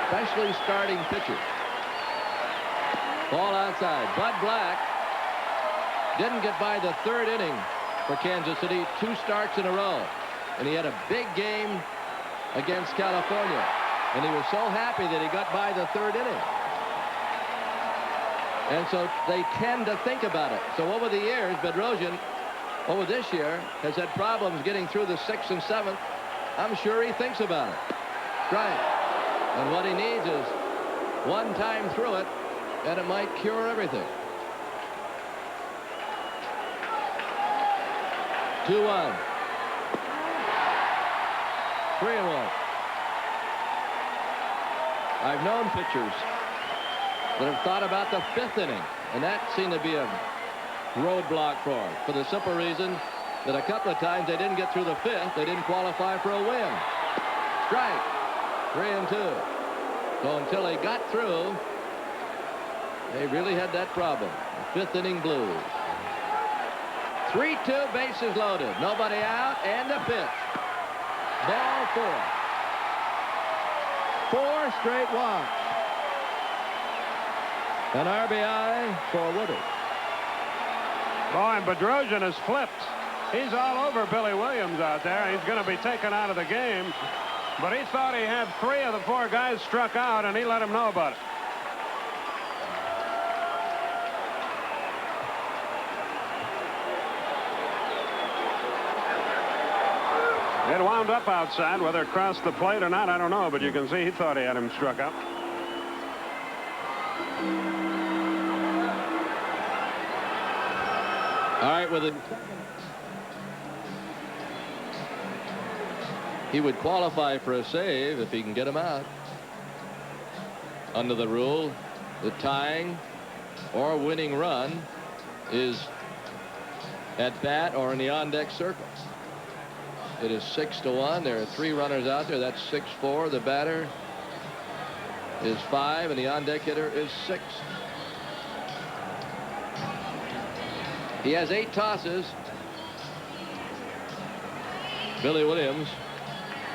especially starting pitchers. Ball outside. Bud Black didn't get by the 3rd inning for Kansas City. 2 starts in a row, and he had a big game against California, and he was so happy that he got by the 3rd inning. And so they tend to think about it. So over the years, Bedrosian, over this year, has had problems getting through the 6th and 7th. I'm sure he thinks about it. Right. And what he needs is one time through it, and it might cure everything. 2-1. 3-1. I've known pitchers that have thought about the 5th inning. And that seemed to be a roadblock for him, for the simple reason that a couple of times they didn't get through the fifth. They didn't qualify for a win. Strike. 3-2. So until they got through, they really had that problem. The fifth inning blues. 3-2, bases loaded. Nobody out, and the pitch. Ball 4. 4 straight walks. An RBI for Woodard. Boy, and Bedrosian has flipped. He's all over Billy Williams out there. He's going to be taken out of the game. But he thought he had 3 of the 4 guys struck out, and he let him know about it. It wound up outside. Whether it crossed the plate or not, I don't know. But you can see he thought he had him struck out. All right, with it. He would qualify for a save if he can get him out. Under the rule, the tying or winning run is at bat or in the on-deck circle. It is 6-1. There are 3 runners out there. That's 6-4. The batter is 5, and the on-deck hitter is 6. He has 8 tosses. Billy Williams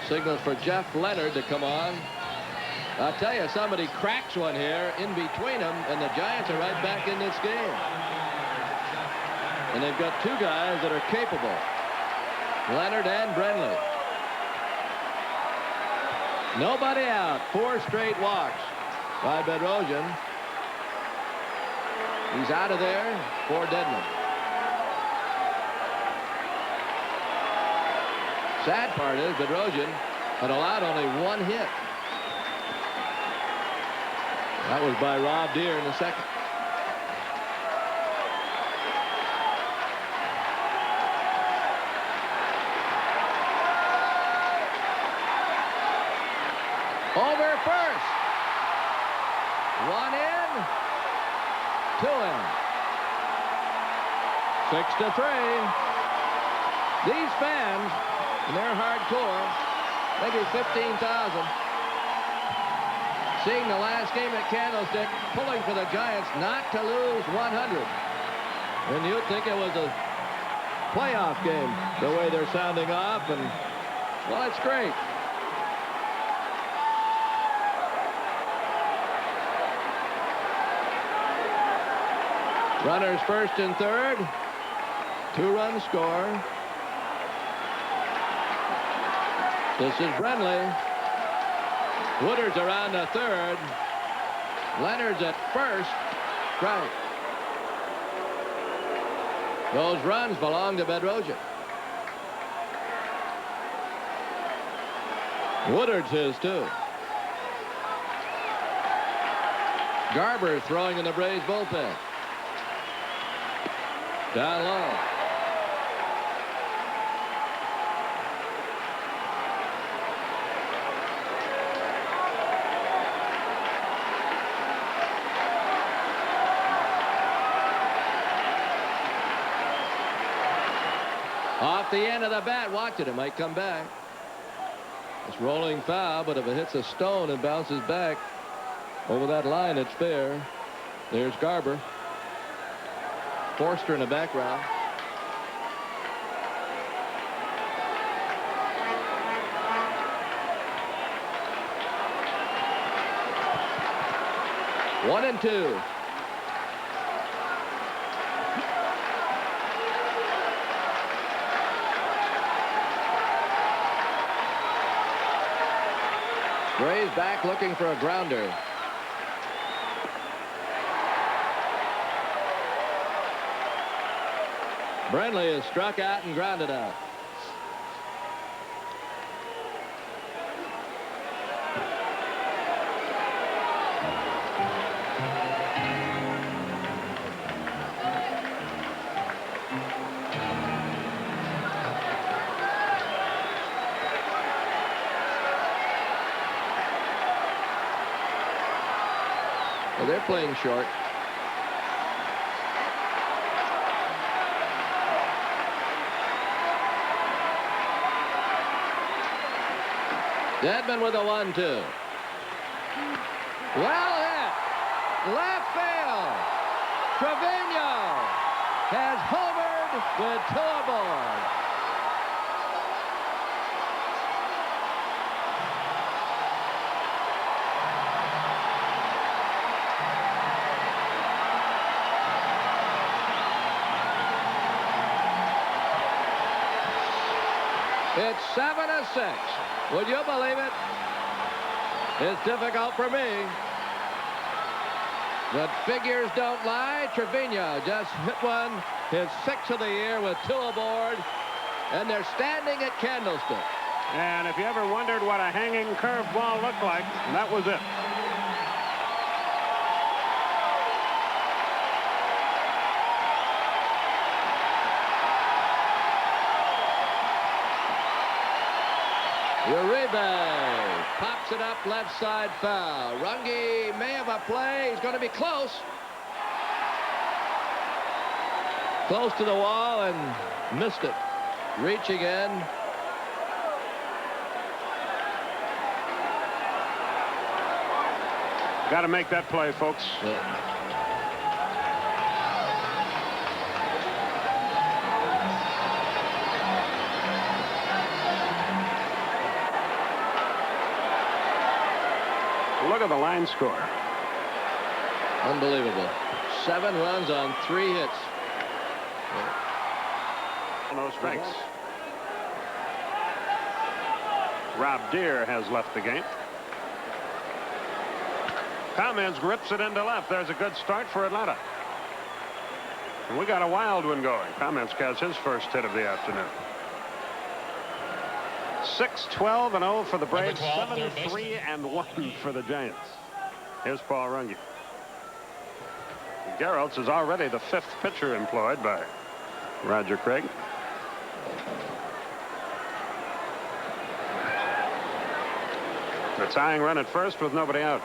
signals for Jeff Leonard to come on. I'll tell you, somebody cracks one here in between them, and the Giants are right back in this game. And they've got 2 guys that are capable, Leonard and Brenly. Nobody out. 4 straight walks by Bedrosian. He's out of there for Dedman. Sad part is Bedrosian had allowed only 1 hit. That was by Rob Deere in the second. Over first. 1 in, 2 in. 6-3. These fans, and they're hardcore, maybe 15,000, seeing the last game at Candlestick, pulling for the Giants not to lose 100. And you'd think it was a playoff game, the way they're sounding off, and, well, it's great. Runners first and third. 2-run score. This is Brenly. Woodard's around the third. Leonard's at first. Strike. Those runs belong to Bedrosian. Woodard's his too. Garber throwing in the Braves bullpen. Down low. Off the end of the bat. Watch it. It might come back. It's rolling foul, but if it hits a stone and bounces back over that line, it's fair. There's Garber. Forster in the background. One and 2. Braves back looking for a grounder. Brenly is struck out and grounded out. Well, they're playing short. Dedman with a 1-2. Well hit. Left field. Trevino has homered with 2 aboard. It's 7-6. Would you believe it? It's difficult for me. But figures don't lie. Trevino just hit one, his 6th of the year with 2 aboard. And they're standing at Candlestick. And if you ever wondered what a hanging curveball looked like, that was it. Uribe pops it up left side foul. Runge may have a play. He's going to be close. Close to the wall and missed it. Reaching in. Got to make that play, folks. Look at the line score. Unbelievable. 7 runs on 3 hits. No strikes. Rob Deere has left the game. Cummins grips it into left. There's a good start for Atlanta. And we got a wild one going. Cummins gets his first hit of the afternoon. 6-12-0 for the Braves. 7-3-1 for the Giants. Here's Paul Runge. Geraltz is already the 5th pitcher employed by Roger Craig. The tying run at first with nobody out.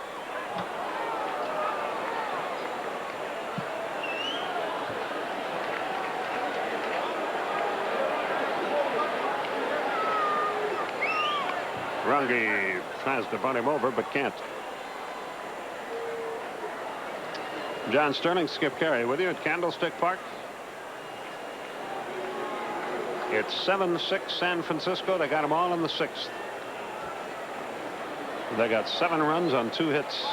Runge tries to bunt him over, but can't. John Sterling, Skip Carey with you at Candlestick Park. It's 7-6 San Francisco. They got them all in the 6th. They got 7 runs on 2 hits.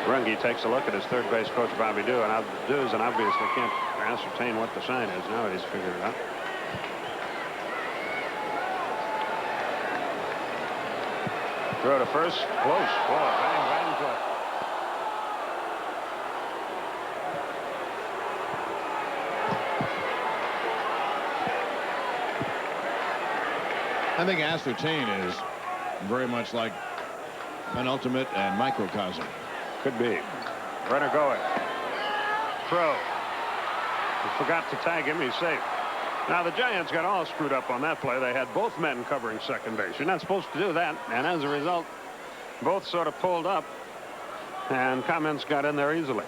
Runge takes a look at his third base coach, Bobby Dews, and obviously can't ascertain what the sign is. Now he's figured it out. Throw to first. Close. Ball. Bang, bang play. I think ascertain is very much like penultimate and microcosm. Could be. Runner going. Throw. He forgot to tag him. He's safe. Now the Giants got all screwed up on that play. They had both men covering second base. You're not supposed to do that. And as a result, both sort of pulled up. And Cummins got in there easily.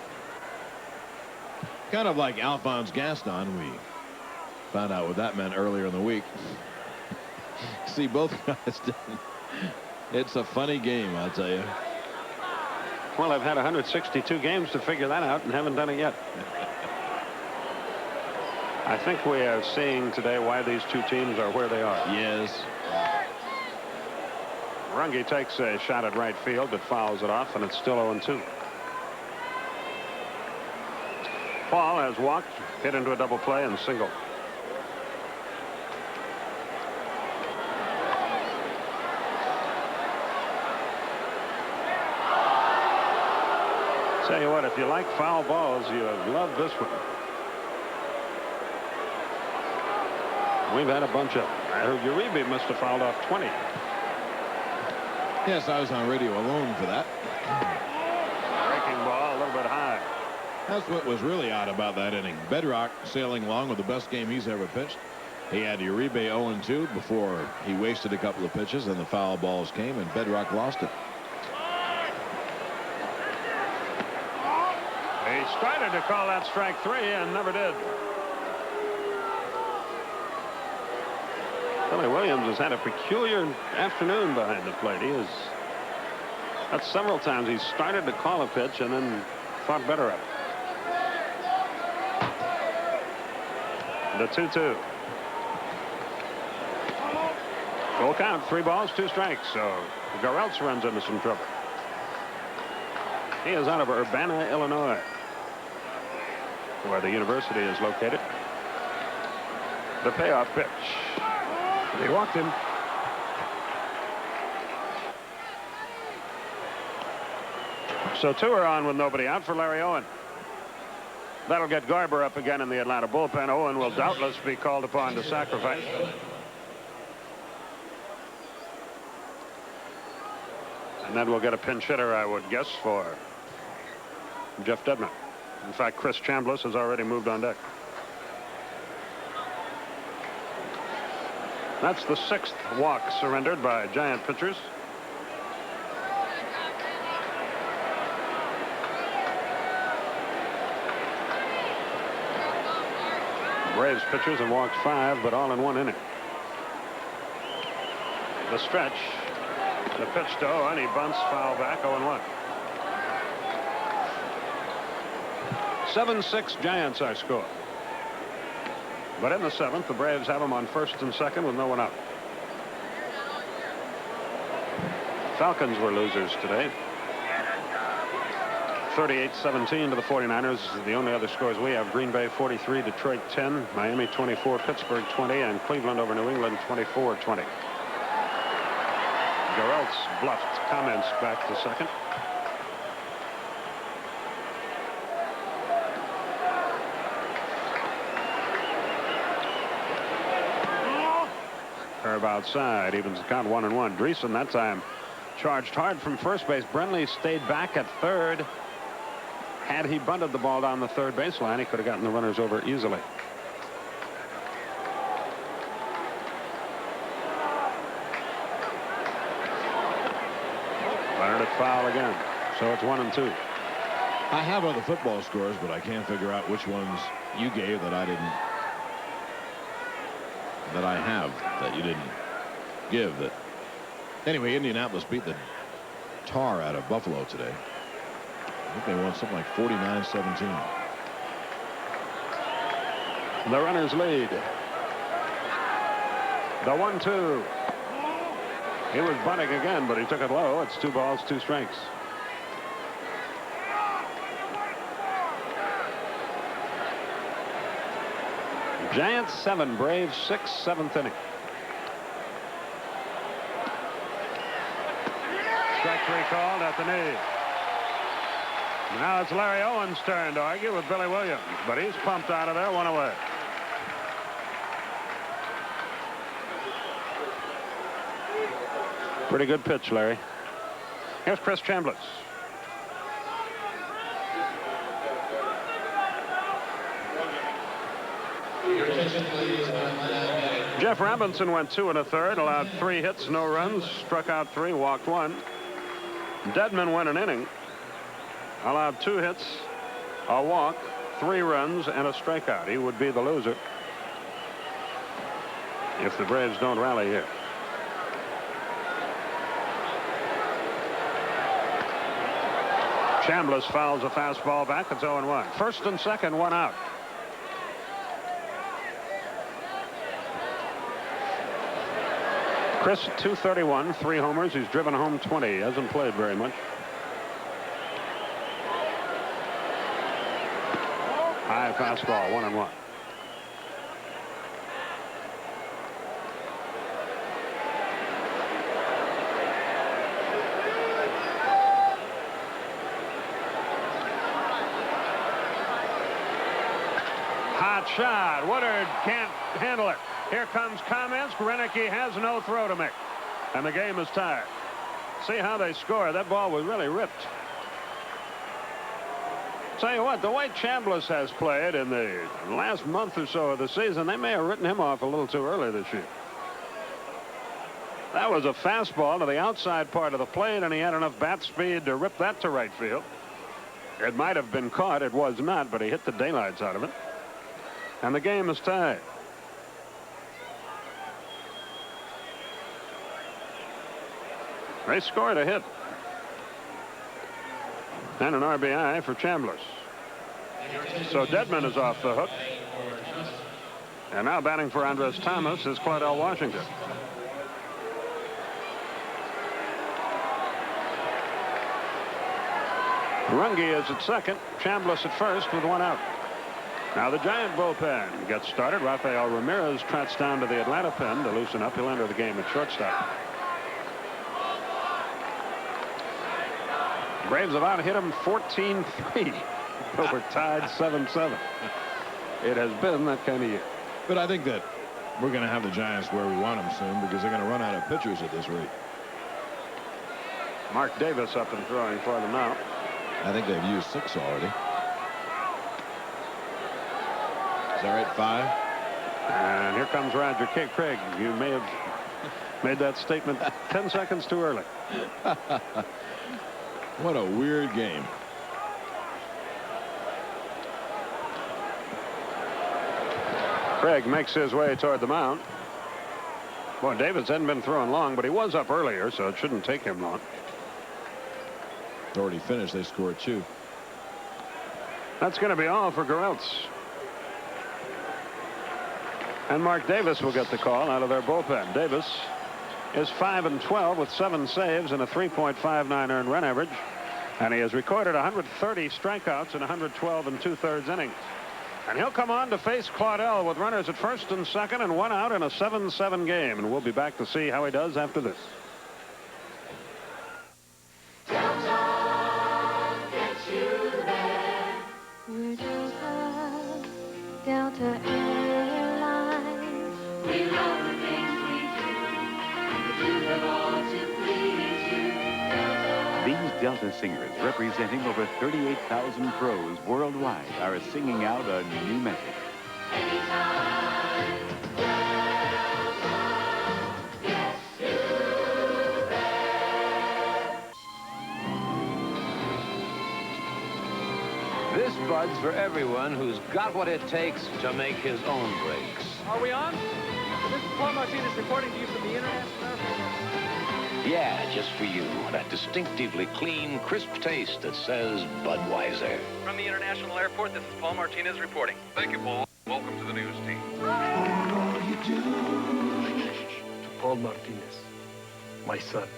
Kind of like Alphonse Gaston. We found out what that meant earlier in the week. See, both guys did. It's a funny game, I'll tell you. Well, I've had 162 games to figure that out and haven't done it yet. I think we are seeing today why these two teams are where they are. Yes. Runge takes a shot at right field but fouls it off, and it's still 0-2. Paul has walked, hit into a double play, and single. Tell you what, if you like foul balls, you have loved this one. We've had a bunch of them. I heard Uribe must have fouled off 20. Yes, I was on radio alone for that. Breaking ball a little bit high. That's what was really odd about that inning. Bedrock sailing along with the best game he's ever pitched. He had Uribe 0-2 before he wasted a couple of pitches and the foul balls came and Bedrock lost it. He started to call that strike 3 and never did. Billy Williams has had a peculiar afternoon behind the plate. That's several times he's started to call a pitch and then thought better of it. The 2-2. Full count, 3 balls, 2 strikes. So Garrelts runs into some trouble. He is out of Urbana, Illinois, where the university is located. The payoff pitch. He walked him. So 2 are on with nobody out for Larry Owen. That'll get Garber up again in the Atlanta bullpen. Owen will doubtless be called upon to sacrifice. And then we'll get a pinch hitter, I would guess, for Jeff Dedman. In fact, Chris Chambliss has already moved on deck. That's the 6th walk surrendered by Giant pitchers. Braves pitchers have walked 5, but all in 1 inning. The stretch. The pitch to Owen. He bunts, foul back, 0-1. 7-6 Giants our score. But in the 7th, the Braves have him on 1st and 2nd with no one out. Falcons were losers today. 38-17 to the 49ers. The only other scores we have: Green Bay 43, Detroit 10, Miami 24, Pittsburgh 20, and Cleveland over New England 24-20. Garrelts bluffed comments back to second. Curve outside, evens the count 1-1. Dreesen that time charged hard from first base. Brenly stayed back at third. Had he bunted the ball down the third baseline, he could have gotten the runners over easily. Leonard at foul again. So it's 1-2. I have other football scores, but I can't figure out which ones you gave that I didn't. That I have that you didn't give. That anyway, Indianapolis beat the tar out of Buffalo today. I think they won something like 49-17. The runners lead. The 1-2. He was bunting again, but he took it low. It's 2 balls, 2 strikes. Giants 7, Braves 6, 7th inning. Strike 3 called at the knee. Now it's Larry Owen's turn to argue with Billy Williams, but he's pumped out of there, 1 away. Pretty good pitch, Larry. Here's Chris Chambliss. Jeff Robinson went 2 1/3, allowed 3 hits, no runs, struck out 3, walked 1. Dedman went an inning, allowed 2 hits, a walk, 3 runs, and a strikeout. He would be the loser if the Braves don't rally here. Chambliss fouls a fastball back. It's 0-1. 1st and 2nd, 1 out. Chris, 231, 3 homers. He's driven home 20. Hasn't played very much. High fastball, 1-1. Hot shot. Woodard can't handle it. Here comes Comments. Greineke has no throw to make. And the game is tied. See how they score. That ball was really ripped. Tell you what, the way Chambliss has played in the last month or so of the season, they may have written him off a little too early this year. That was a fastball to the outside part of the plate, and he had enough bat speed to rip that to right field. It might have been caught. It was not, but he hit the daylights out of it. And the game is tied. They scored a hit. And an RBI for Chambliss. So Dedman is off the hook. And now batting for Andres Thomas is Claudell Washington. Runge is at second. Chambliss at first with one out. Now the Giant bullpen gets started. Rafael Ramirez trots down to the Atlanta pen to loosen up. He'll enter the game at shortstop. Braves have out hit him 14-3. But we're tied 7-7. It has been that kind of year. But I think that we're going to have the Giants where we want them soon because they're going to run out of pitchers at this rate. Mark Davis up and throwing for them now. I think they've used 6 already. Is that right? 5? And here comes Roger K. Craig. You may have made that statement 10 seconds too early. What a weird game. Craig makes his way toward the mound. Boy, Davis hadn't been throwing long, but he was up earlier, so it shouldn't take him long. It's already finished. They scored 2. That's going to be all for Garrelts. And Mark Davis will get the call out of their bullpen. Davis is 5-12 with 7 saves and a 3.59 earned run average. And he has recorded 130 strikeouts in 112 2/3 innings. And he'll come on to face Claudell with runners at first and second and 1 out in a 7-7 game. And we'll be back to see how he does after this. Delta gets you there. We're Delta Airlines. We love the things we do, and we do them all to please you. Delta. These Delta singers, representing over 38,000 pros worldwide, are singing out a new message. Anytime, Delta gets you there. This Bud's for everyone who's got what it takes to make his own brakes. Are we on? This is Paul Martinez reporting to you from the International Airport. Yeah, just for you. That distinctively clean, crisp taste that says Budweiser. From the International Airport, this is Paul Martinez reporting. Thank you, Paul. Welcome to the news team. To Paul Martinez, my son.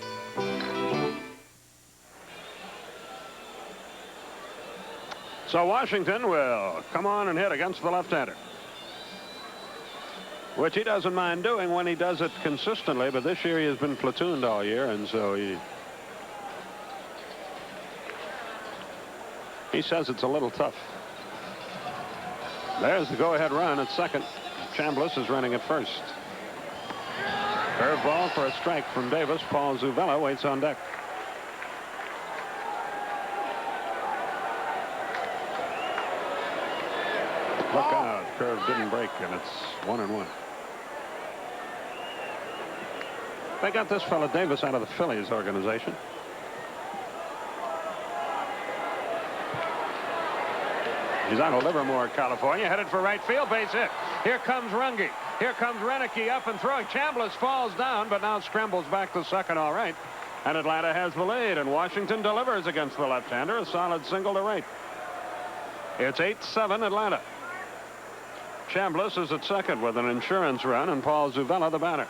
So Washington will come on and hit against the left-hander, which he doesn't mind doing when he does it consistently. But this year he has been platooned all year, and so he says it's a little tough. There's the go-ahead run at second. Chambliss is running at first. Curveball for a strike from Davis. Paul Zuvella waits on deck. Look out. Curve didn't break, and it's 1-1. They got this fella Davis out of the Phillies organization. He's out of Livermore, California, headed for right field, base hit. Here comes Runge. Here comes Renicky up and throwing. Chambliss falls down, but now scrambles back to second all right. And Atlanta has the lead, and Washington delivers against the left-hander. A solid single to right. It's 8-7 Atlanta. Chambliss is at second with an insurance run, and Paul Zuvella the batter.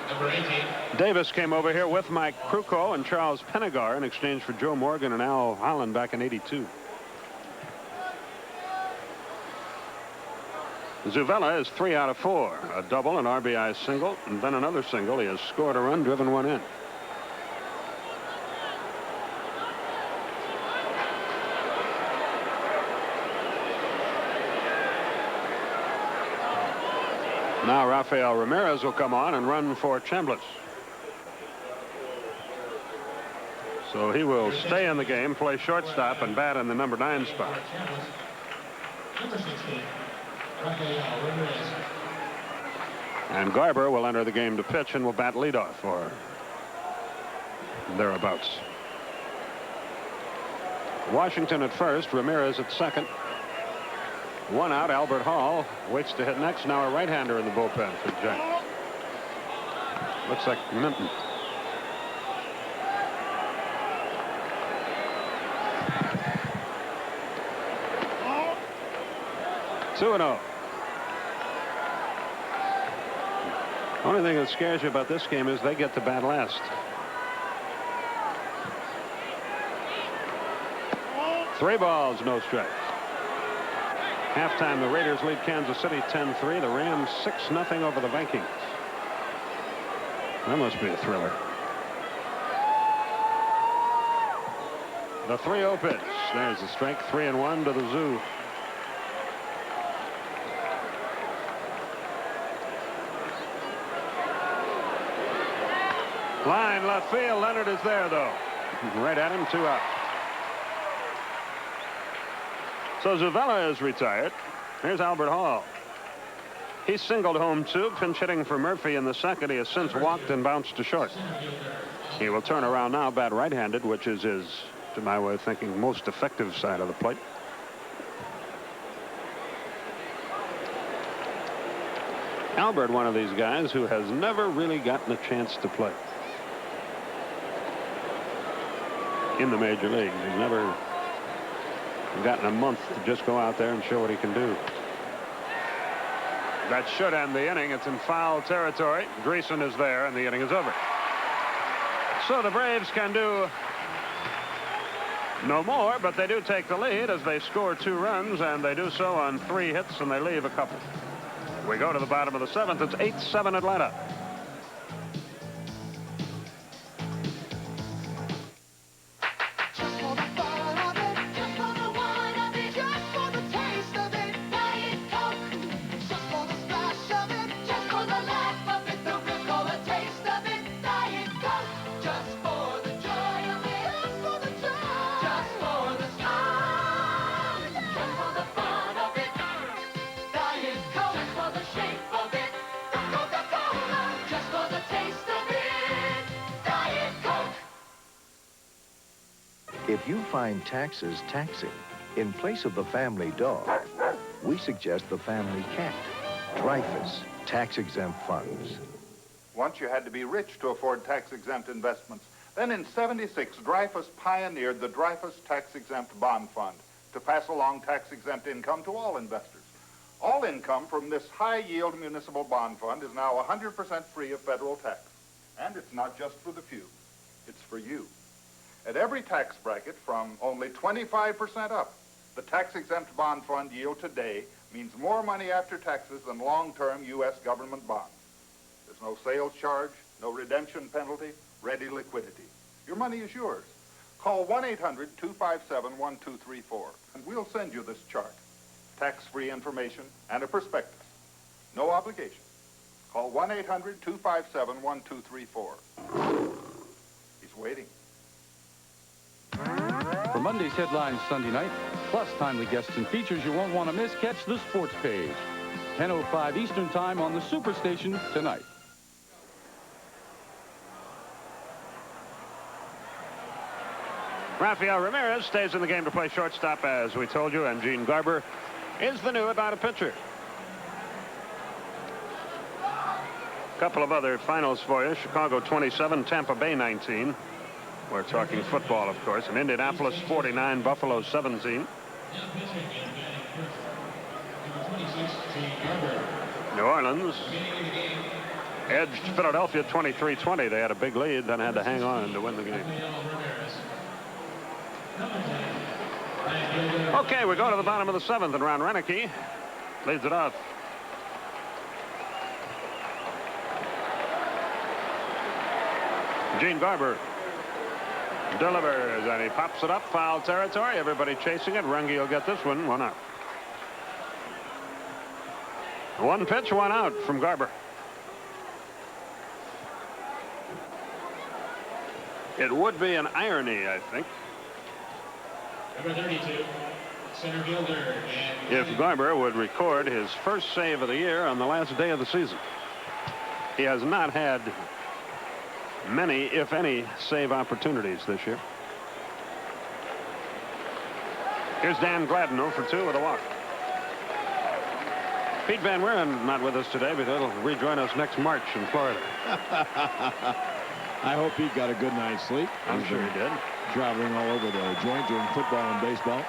Number 18. Davis came over here with Mike Krukow and Charles Pennegar in exchange for Joe Morgan and Al Holland back in '82. Zuvella is 3 out of 4. A double, an RBI single, and then another single. He has scored a run, driven one in. Now Rafael Ramirez will come on and run for Chambliss. So he will stay in the game, play shortstop, and bat in the number 9 spot. Number 16, Rafael Ramirez. And Garber will enter the game to pitch and will bat leadoff or thereabouts. Washington at first, Ramirez at second. One out. Albert Hall waits to hit next. Now a right-hander in the bullpen for the Giants. Looks like Minton. Two and 0. Only thing that scares you about this game is they get to bat last. Three balls, no strikes. Halftime, the Raiders lead Kansas City 10-3. The Rams 6-0 over the Vikings. That must be a thriller. The 3-0 pitch. There's the strike. 3-1 to the Zoo. Line left field. Leonard is there, though. Right at him. 2 out. So Zavella is retired. Here's Albert Hall. He singled home 2, pinch hitting for Murphy in the second. He has since walked and bounced to short. He will turn around now, bat right-handed, which is his, to my way of thinking, most effective side of the plate. Albert, one of these guys who has never really gotten a chance to play in the major leagues. He's never gotten a month to just go out there and show what he can do. That should end the inning. It's in foul territory. Greason is there, and the inning is over. So the Braves can do no more, but they do take the lead as they score 2 runs, and they do so on 3 hits, and they leave a couple. We go to the bottom of the 7th. It's 8-7 Atlanta. If you find taxes taxing, in place of the family dog, we suggest the family cat. Dreyfus tax-exempt funds. Once you had to be rich to afford tax-exempt investments. Then in '76, Dreyfus pioneered the Dreyfus Tax-Exempt Bond Fund to pass along tax-exempt income to all investors. All income from this high-yield municipal bond fund is now 100% free of federal tax. And it's not just for the few. It's for you. At every tax bracket from only 25% up, the tax-exempt bond fund yield today means more money after taxes than long-term U.S. government bonds. There's no sales charge, no redemption penalty, ready liquidity. Your money is yours. Call 1-800-257-1234, and we'll send you this chart, tax-free information, and a prospectus. No obligation. Call 1-800-257-1234. He's waiting. For Monday's headlines Sunday night, plus timely guests and features you won't want to miss, catch the sports page. 10:05 Eastern Time on the Superstation tonight. Rafael Ramirez stays in the game to play shortstop, as we told you, and Gene Garber is the new Atlanta pitcher. A couple of other finals for you. Chicago 27, Tampa Bay 19. We're talking football, of course. And Indianapolis 49, Buffalo 17. New Orleans edged Philadelphia 23-20. They had a big lead, then had to hang on to win the game. Okay, we go to the bottom of the 7th, and Ron Renicky leads it off. Gene Garber delivers, and he pops it up, foul territory. Everybody chasing it. Runge will get this one. 1 out. 1 pitch, 1 out from Garber. It would be an irony, I think, Number 32, center fielder. if Garber would record his first save of the year on the last day of the season. He has not had many, if any, save opportunities this year. Here's Dan Gladden 0 for 2 with a walk. Pete Van Wieren not with us today, but he'll rejoin us next March in Florida. I hope Pete got a good night's sleep. I'm sure he did. Traveling all over the joint during football and baseball.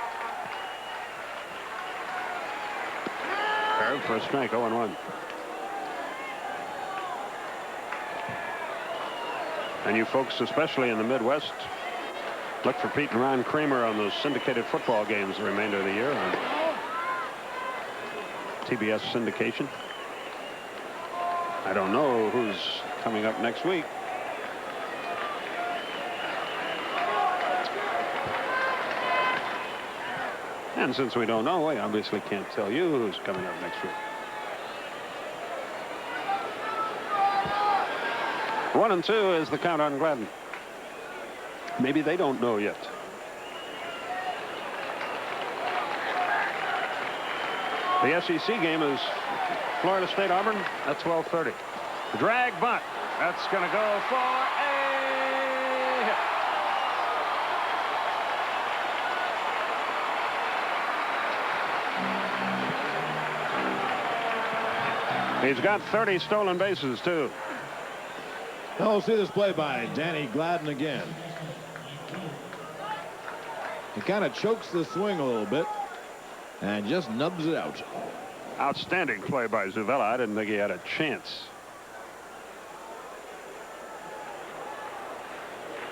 Curve for a strike, 0-1. And you folks, especially in the Midwest, look for Pete and Ron Kramer on those syndicated football games the remainder of the year on TBS syndication. I don't know who's coming up next week. And since we don't know, I obviously can't tell you who's coming up next week. 1-2 is the count on Gladden. Maybe they don't know yet. The SEC game is Florida State Auburn at 12:30. Drag bunt. That's going to go for a hit. He's got 30 stolen bases, too. Now we'll see this play by Danny Gladden again. He kind of chokes the swing a little bit and just nubs it out. Outstanding play by Zuvella. I didn't think he had a chance.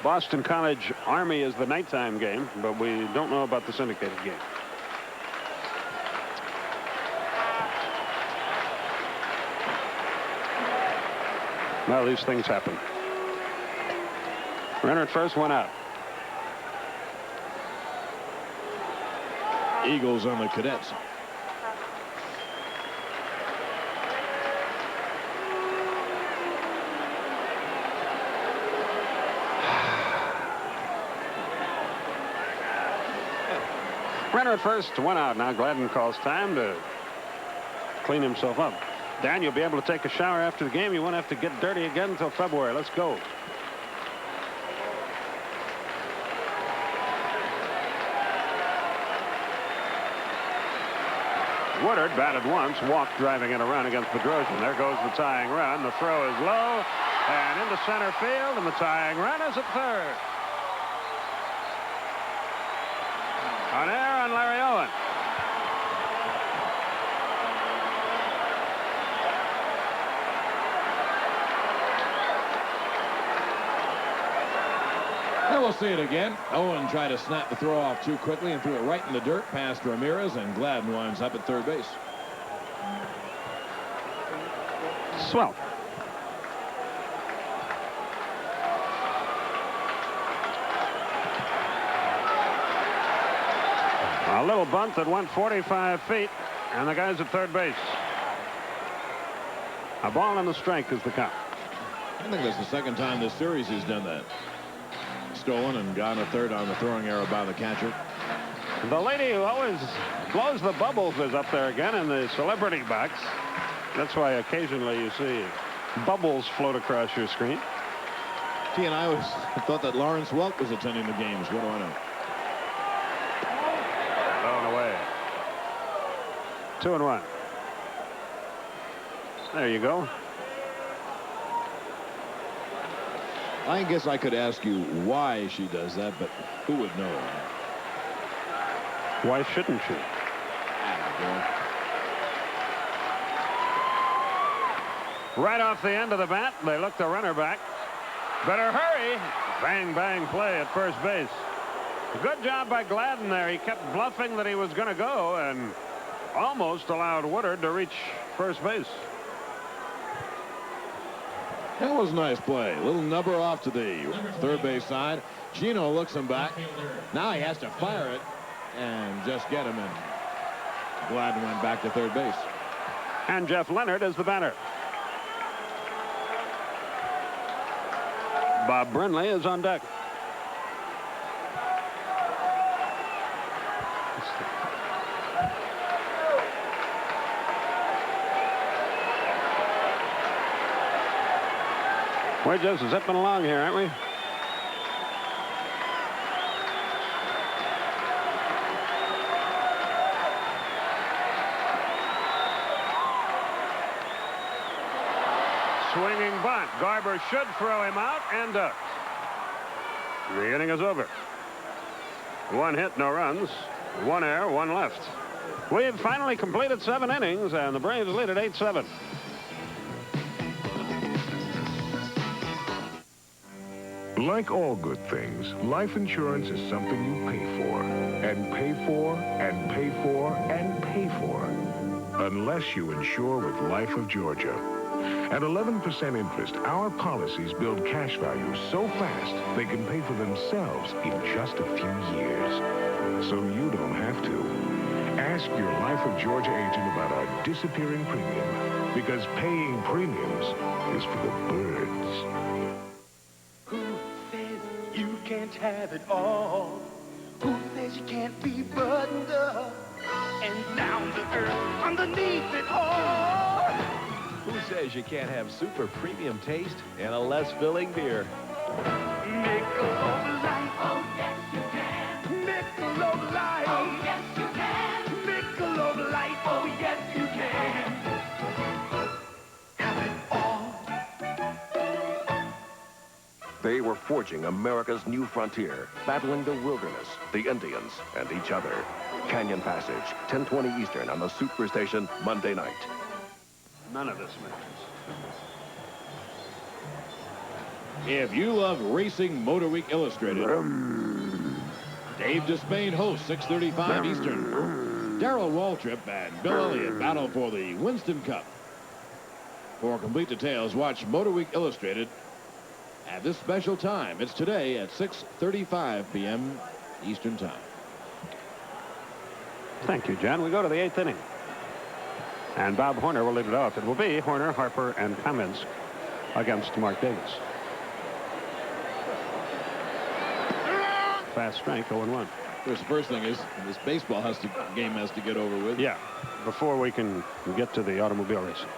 Boston College Army is the nighttime game, but we don't know about the syndicated game. Well, these things happen. Runner at first, one out. Eagles on the Cadets. Runner at first, one out. Now Gladden calls time to clean himself up. Dan, you'll be able to take a shower after the game. You won't have to get dirty again until February. Let's go. Woodard batted once, walked driving in a run against Bedrosian. There goes the tying run. The throw is low and into center field, and the tying run is at third. On air on Larry Owen. And we'll see it again. Owen tried to snap the throw off too quickly and threw it right in the dirt past Ramirez, and Gladden winds up at third base. Swell. A little bunt that went 45 feet, and the guy's at third base. A ball and a strike is the count. I think that's the second time this series he's done that. Stolen and gone a third on the throwing error by the catcher. The lady who always blows the bubbles is up there again in the celebrity box. That's why occasionally you see bubbles float across your screen. Gee, and I always thought that Lawrence Welk was attending the games. What do I know? Blown away. 2-1. There you go. I guess I could ask you why she does that, but who would know? Why shouldn't she? Right off the end of the bat, they look the runner back. Better hurry. Bang, bang play at first base. Good job by Gladden there. He kept bluffing that he was going to go and almost allowed Woodard to reach first base. That was a nice play. A little number off to the third base side. Gino looks him back. Now he has to fire it and just get him in. Gladden went back to third base. And Jeff Leonard is the batter. Bob Brinley is on deck. We're just zipping along here, aren't we? swinging bunt. Garber should throw him out and does. The inning is over. 1 hit, no runs. 1 error, 1 left. We've finally completed 7 innings, and the Braves lead at 8-7. Like all good things, life insurance is something you pay for, and pay for, and pay for, and pay for. Unless you insure with Life of Georgia. At 11% interest, our policies build cash value so fast they can pay for themselves in just a few years. So you don't have to. Ask your Life of Georgia agent about our disappearing premium, because paying premiums is for the birds. Who says you can't have it all? Who says you can't be buttoned up and down to earth underneath it all? Who says you can't have super premium taste and a less filling beer? Michelob Light. Oh, yes, you can. Michelob Light. Oh, yes, you can. Michelob Light. Oh, yes, you can. Have it all. They were forging America's new frontier, battling the wilderness, the Indians, and each other. Canyon Passage, 10:20 Eastern on the Superstation, Monday night. None of this matters. If you love racing Motor Week Illustrated, Dave Despain hosts 6:35 Eastern. Darrell Waltrip and Bill Elliott battle for the Winston Cup. For complete details, watch Motor Week Illustrated at this special time. It's today at 6:35 p.m. Eastern Time. Thank you, John. We go to the 8th inning. And Bob Horner will lead it off. It will be Horner, Harper, and Cummins against Mark Davis. Fast strike, 0-1. The first thing is this baseball game has to get over with. Yeah, before we can get to the automobile racing.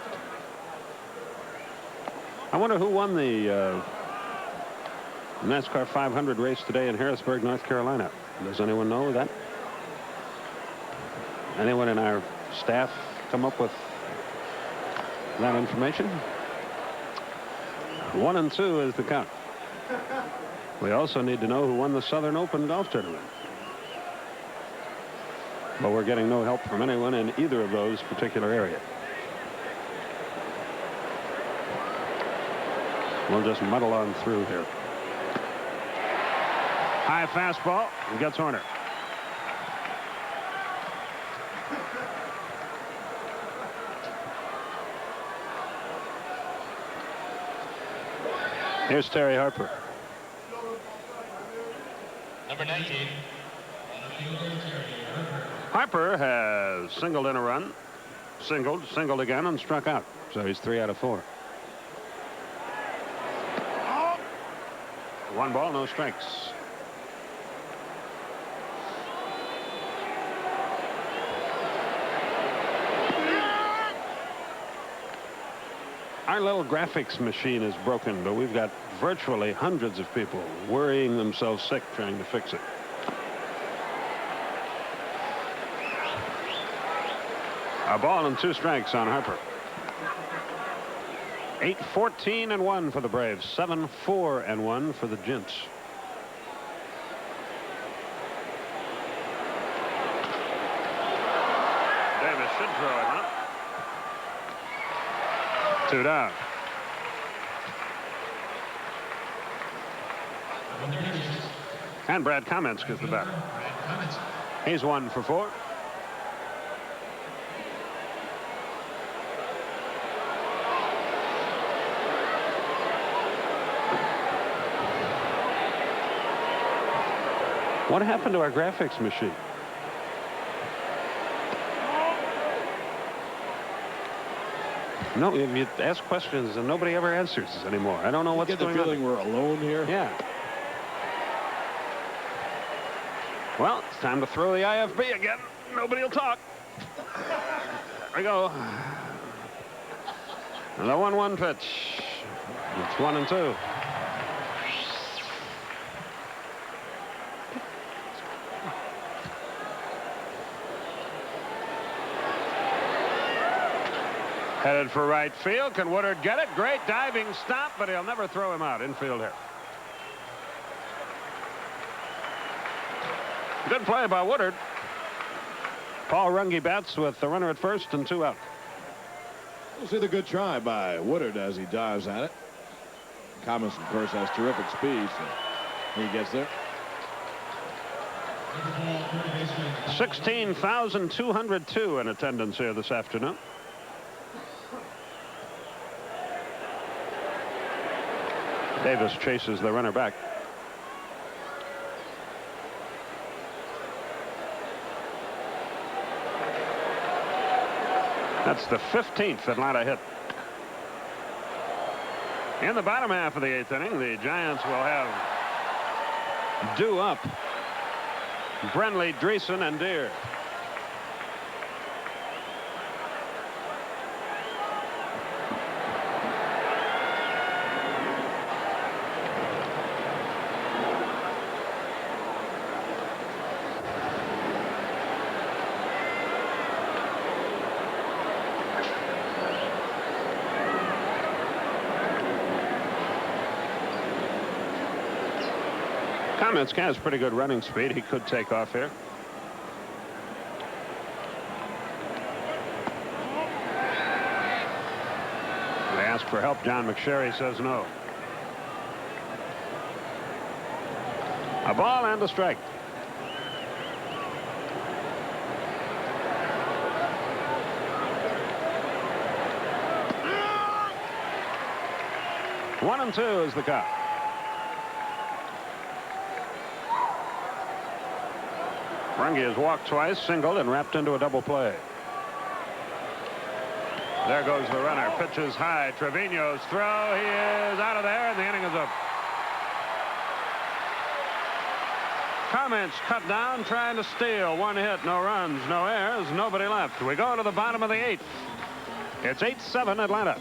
I wonder who won the NASCAR 500 race today in Harrisburg, North Carolina. Does anyone know that? Anyone in our staff come up with that information? 1-2 is the count. We also need to know who won the Southern Open golf tournament. But we're getting no help from anyone in either of those particular areas. We'll just muddle on through here. High fastball. He gets Horner. Here's Terry Harper. Number 19. Harper has singled in a run, singled again, and struck out. So he's 3 out of 4. 1 ball, no strikes. Our little graphics machine is broken, but we've got virtually hundreds of people worrying themselves sick trying to fix it. A ball and 2 strikes on Harper. 8-14-1 for the Braves. 7-4-1 for the Gents. Davis should throw it, huh? 2 down. And Brad Cummins gets the batter. He's 1 for 4. What happened to our graphics machine? No, you ask questions and nobody ever answers anymore. I don't know what's going on. Get the feeling we're alone here. Yeah. Well, it's time to throw the IFB again. Nobody will talk. There we go. And the 1-1 pitch. It's 1-2. Headed for right field. Can Woodard get it? Great diving stop, but he'll never throw him out. Infield here. Good play by Woodard. Paul Runge bats with the runner at first and 2 out. We'll see the good try by Woodard as he dives at it. Comets, of course, has terrific speed, so he gets there. 16,202 in attendance here this afternoon. Davis chases the runner back. That's the 15th Atlanta hit. In the bottom half of the 8th inning, the Giants will have due up Brenly, Dreesen, and Deere. Comets has pretty good running speed. He could take off here. They ask for help. John McSherry says no. A ball and a strike. One and 2 is the count. Runge has walked twice, singled, and wrapped into a double play. There goes the runner. Pitches high. Trevino's throw. He is out of there, and the inning is up. Comets cut down, trying to steal. 1 hit, no runs, no errors, nobody left. We go to the bottom of the 8th. It's 8-7 Atlanta.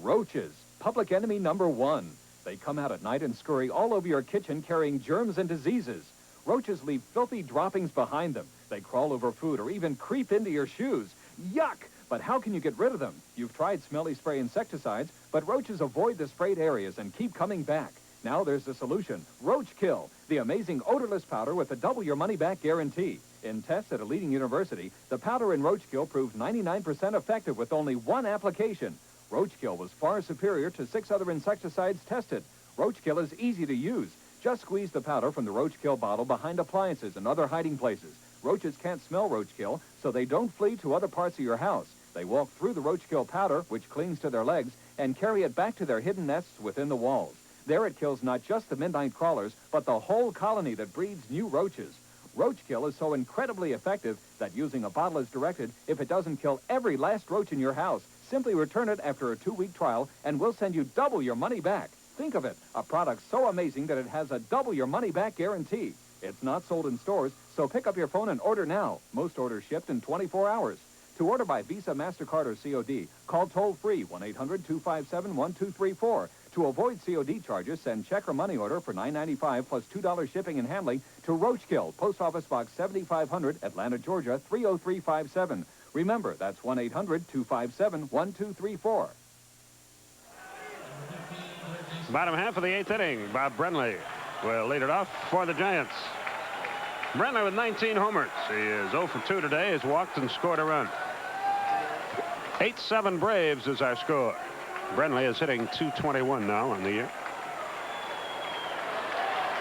Roaches, public enemy number 1. They come out at night and scurry all over your kitchen carrying germs and diseases. Roaches leave filthy droppings behind them. They crawl over food or even creep into your shoes. Yuck! But how can you get rid of them? You've tried smelly spray insecticides, but roaches avoid the sprayed areas and keep coming back. Now there's the solution. Roach Kill, the amazing odorless powder with a double your money back guarantee. In tests at a leading university, the powder in Roach Kill proved 99% effective with only 1 application. Roach Kill was far superior to 6 other insecticides tested. Roach Kill is easy to use. Just squeeze the powder from the Roach Kill bottle behind appliances and other hiding places. Roaches can't smell Roach Kill, so they don't flee to other parts of your house. They walk through the Roach Kill powder, which clings to their legs, and carry it back to their hidden nests within the walls. There it kills not just the midnight crawlers, but the whole colony that breeds new roaches. Roach Kill is so incredibly effective that using a bottle is directed if it doesn't kill every last roach in your house. Simply return it after a 2-week trial, and we'll send you double your money back. Think of it, a product so amazing that it has a double your money back guarantee. It's not sold in stores, so pick up your phone and order now. Most orders shipped in 24 hours. To order by Visa, MasterCard, or COD, call toll-free 1-800-257-1234. To avoid COD charges, send check or money order for $9.95 plus $2 shipping and handling to Roach Kill, Post Office Box 7500, Atlanta, Georgia 30357. Remember, that's 1-800-257-1234. Bottom half of the 8th inning. Bob Brenly will lead it off for the Giants. Brenly with 19 homers. He is 0 for 2 today. He's walked and scored a run. 8-7 Braves is our score. Brenly is hitting .221 now on the year.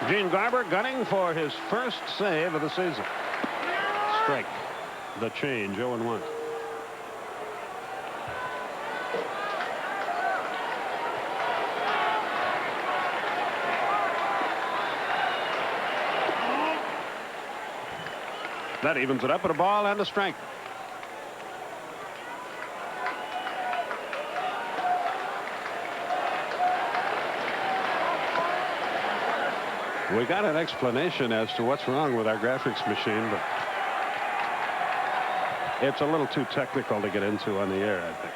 Gene Garber gunning for his first save of the season. Strike. The change, 0-1. That evens it up at a ball and a strike. We got an explanation as to what's wrong with our graphics machine, but it's a little too technical to get into on the air, I think.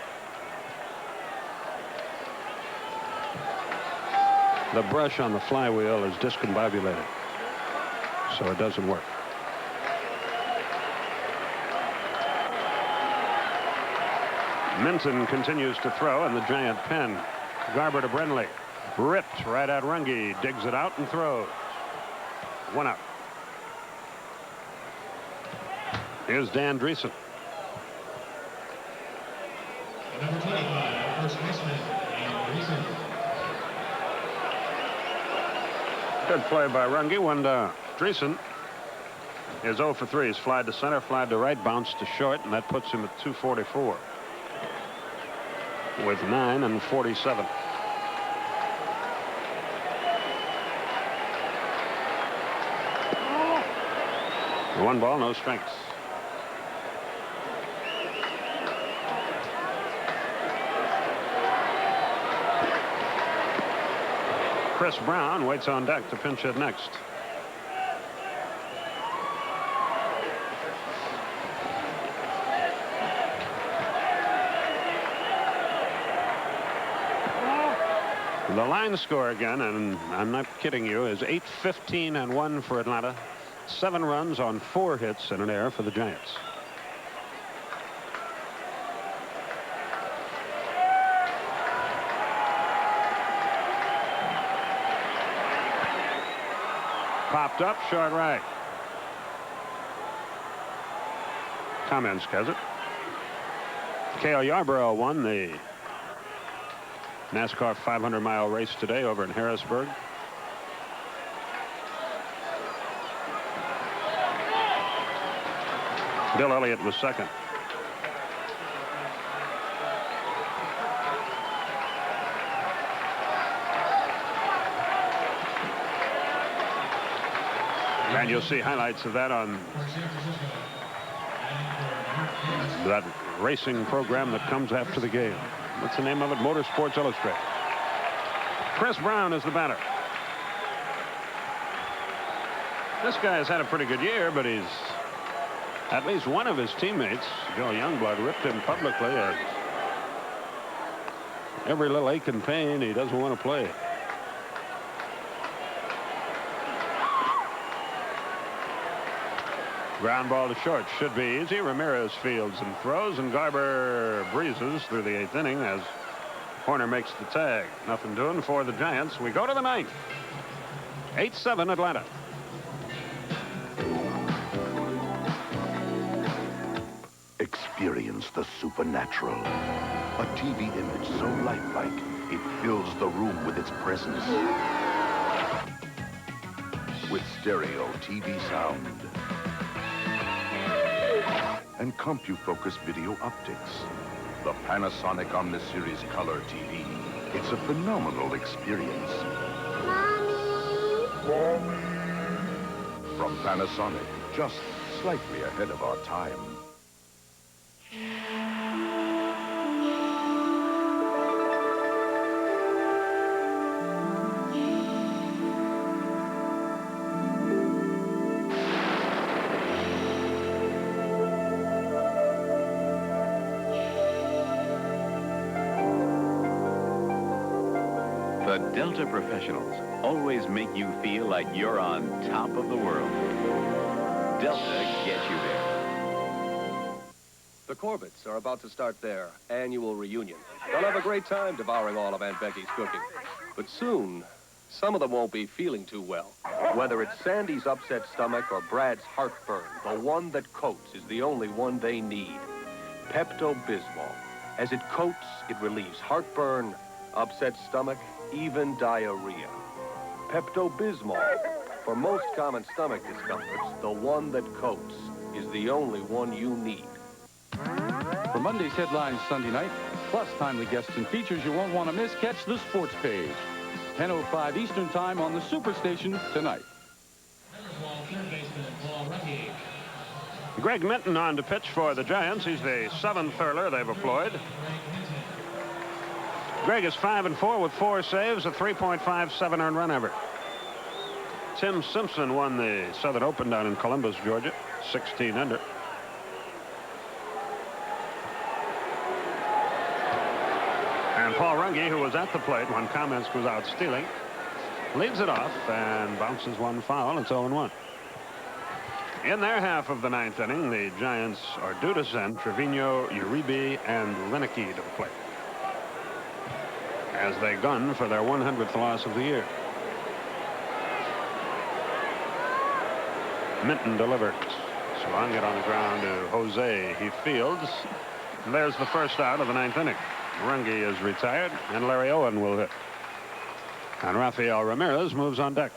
The brush on the flywheel is discombobulated, so it doesn't work. Minton continues to throw in the Giant pen. Garber to Brenly. Ripped right at Runge. Digs it out and throws. 1 out. Here's Dan Dreesen. Number 25, first baseman, Dan Dreesen. Good play by Runge. 1 down. Dreesen is 0 for 3. He's flied to center, flied to right, bounced to short, and that puts him at 244 with 9 and 47. One ball, no strikes. Chris Brown waits on deck to pinch hit next. The line score again, and I'm not kidding you, is 8-15-1 for Atlanta. 7 runs on 4 hits and an error for the Giants. Popped up, short right. Kamensk has it. Cale Yarborough won the NASCAR 500-mile race today over in Harrisburg. Bill Elliott was second. And you'll see highlights of that on that racing program that comes after the game. What's the name of it? Motorsports Illustrated. Chris Brown is the batter. This guy has had a pretty good year, but he's at least one of his teammates, Joe Youngblood, ripped him publicly. Every little ache and pain, he doesn't want to play. Ground ball to short. Should be easy. Ramirez fields and throws, and Garber breezes through the 8th inning as Horner makes the tag. Nothing doing for the Giants. We go to the 9th. 8-7 Atlanta. Experience the supernatural. A TV image so lifelike, it fills the room with its presence. With stereo TV sound and CompuFocus video optics. The Panasonic Omniseries Color TV. It's a phenomenal experience. Mommy. From Panasonic, just slightly ahead of our time. The Delta professionals always make you feel like you're on top of the world. Delta gets you there. The Corbetts are about to start their annual reunion. They'll have a great time devouring all of Aunt Becky's cooking. But soon, some of them won't be feeling too well. Whether it's Sandy's upset stomach or Brad's heartburn, the one that coats is the only one they need. Pepto-Bismol. As it coats, it relieves heartburn, upset stomach, even diarrhea. Pepto-Bismol. For most common stomach discomforts, the one that coats is the only one you need. For Monday's headlines Sunday night, plus timely guests and features you won't want to miss, catch the sports page. 10:05 Eastern Time on the Superstation tonight. Greg Minton on to pitch for the Giants. He's the 7th hurler they've employed. Greg is 5-4 with 4 saves, a 3.57 earned run average. Tim Simpson won the Southern Open down in Columbus, Georgia, 16 under. And Paul Runge, who was at the plate when Kamensk was out stealing, leaves it off and bounces one foul. It's 0-1. In their half of the ninth inning, the Giants are due to send Trevino, Uribe, and Lenicky to the plate as they gun for their 100th loss of the year. Minton delivers. Swung it on the ground to Jose. He fields. And there's the first out of the ninth inning. Runge is retired, and Larry Owen will hit. And Rafael Ramirez moves on deck.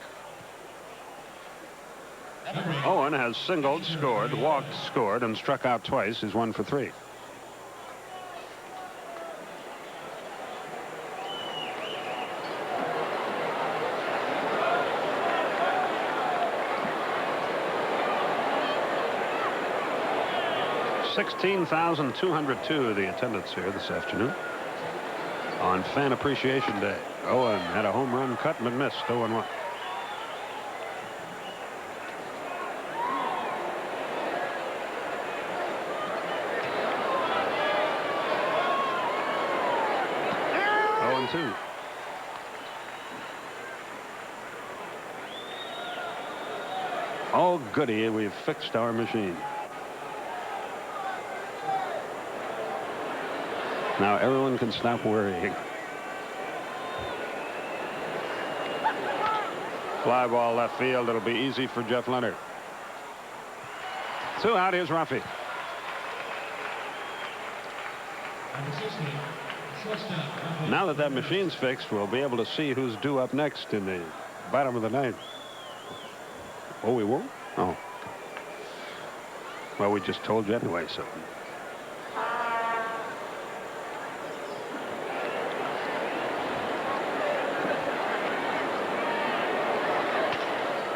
Owen has singled, scored, walked, scored, and struck out twice. He's 1 for 3. $16,202 the attendance here this afternoon on Fan Appreciation Day. Owen had a home run cut but missed. 0-1. Two. Oh, goody, we've fixed our machine. Now everyone can stop worrying. Fly ball left field. It'll be easy for Jeff Leonard. 2 out. Here's Rafi. Now that that machine's fixed, we'll be able to see who's due up next in the bottom of the ninth. Oh, we won't? Oh. Well, we just told you anyway, so.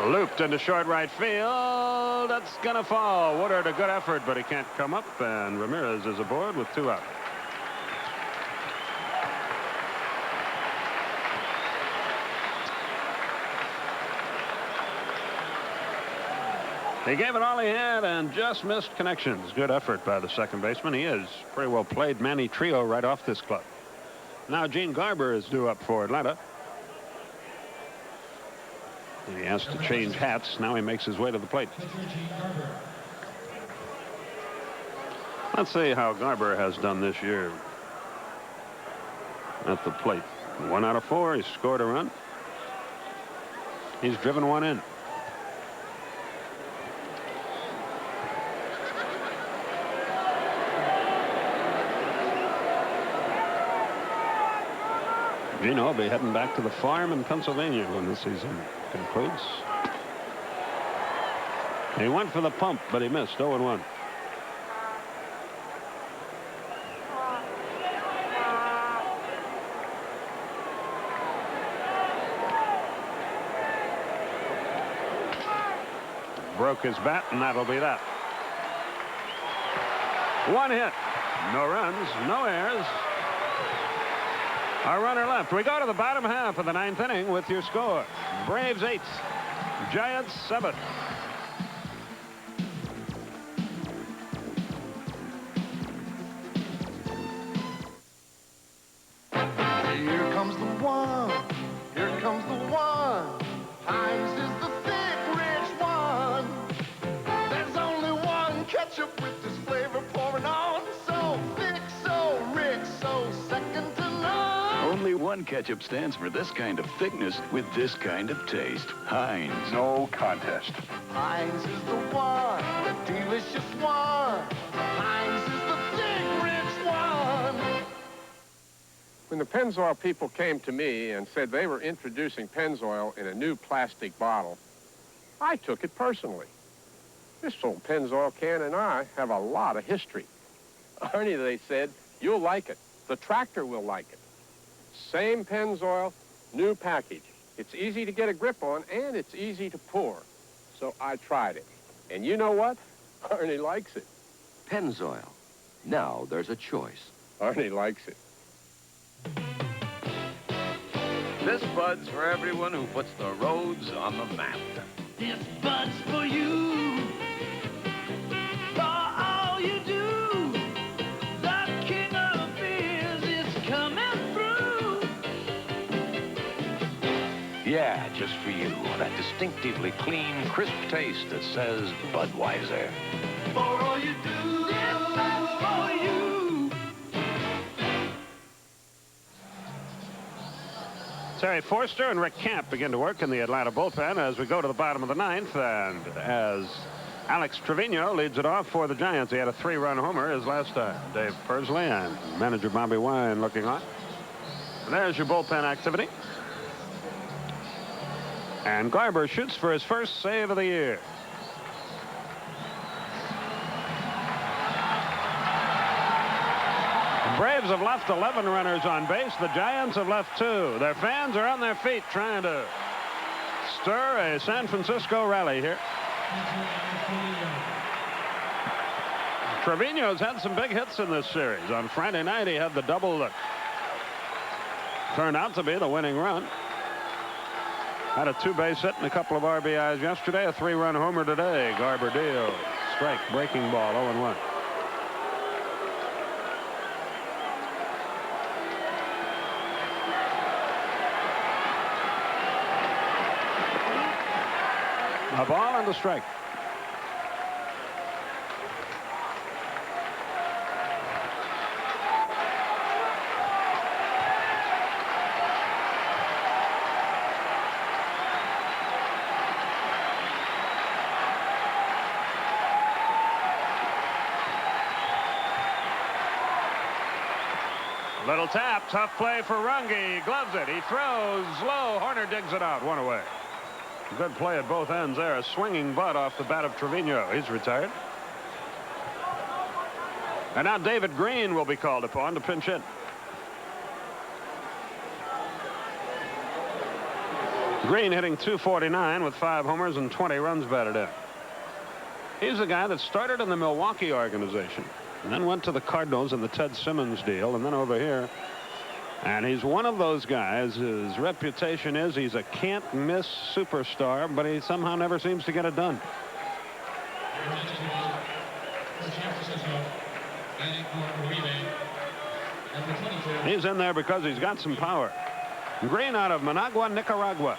Looped into short right field. That's going to fall. Woodard, a good effort, but he can't come up, and Ramirez is aboard with 2 out. He gave it all he had and just missed connections. Good effort by the second baseman. He is pretty well played Manny Trio right off this club. Now Gene Garber is due up for Atlanta. He has to change hats. Now he makes his way to the plate. Let's see how Garber has done this year at the plate. 1 out of 4. He scored a run. He's driven 1 in. Gino will be heading back to the farm in Pennsylvania when the season concludes. He went for the pump, but he missed. 0-1. Broke his bat, and that'll be that. 1 hit. No runs, no errors. A runner left. We go to the bottom half of the ninth inning with your score. Braves 8, Giants 7. Here comes the one. Here comes the one. Heinz is the thick, rich one. There's only one ketchup with this flavor pouring on. So thick, so rich, so second to none. Only one ketchup stands for this kind of thickness with this kind of taste. Heinz. No contest. Heinz is the one, the delicious one. Heinz is the thick, rich one. When the Pennzoil people came to me and said they were introducing Pennzoil in a new plastic bottle, I took it personally. This old Pennzoil can and I have a lot of history. Arnie, they said, you'll like it. The tractor will like it. Same Pennzoil, new package. It's easy to get a grip on, and it's easy to pour. So I tried it. And you know what? Arnie likes it. Pennzoil. Now there's a choice. Arnie likes it. This Bud's for everyone who puts the roads on the map. This Bud's for you. For all you do. The king of beers is coming through. Yeah, just for you. That distinctively clean, crisp taste that says Budweiser. For all you do, yes, for you. Terry Forster and Rick Camp begin to work in the Atlanta bullpen as we go to the bottom of the ninth, and as Alex Trevino leads it off for the Giants. He had a 3-run homer his last time. Dave Pursley and manager Bobby Wine looking on. And there's your bullpen activity. And Garber shoots for his first save of the year. The Braves have left 11 runners on base. The Giants have left 2. Their fans are on their feet trying to stir a San Francisco rally here. Trevino's had some big hits in this series. On Friday night, he had the double that turned out to be the winning run. Had a 2-base hit and a couple of RBIs yesterday. A 3-run homer today. Garber deal. Strike. Breaking ball. 0-1. A ball and a strike. Little tap, tough play for Runge. Gloves it. He throws low. Horner digs it out. 1 away. Good play at both ends there. A swinging butt off the bat of Trevino. He's retired. And now David Green will be called upon to pinch hit. Green hitting .249 with 5 homers and 20 runs batted in. He's a guy that started in the Milwaukee organization and then went to the Cardinals in the Ted Simmons deal, and then over here. And he's one of those guys. His reputation is he's a can't-miss superstar, but he somehow never seems to get it done. He's in there because he's got some power. Green out of Managua, Nicaragua.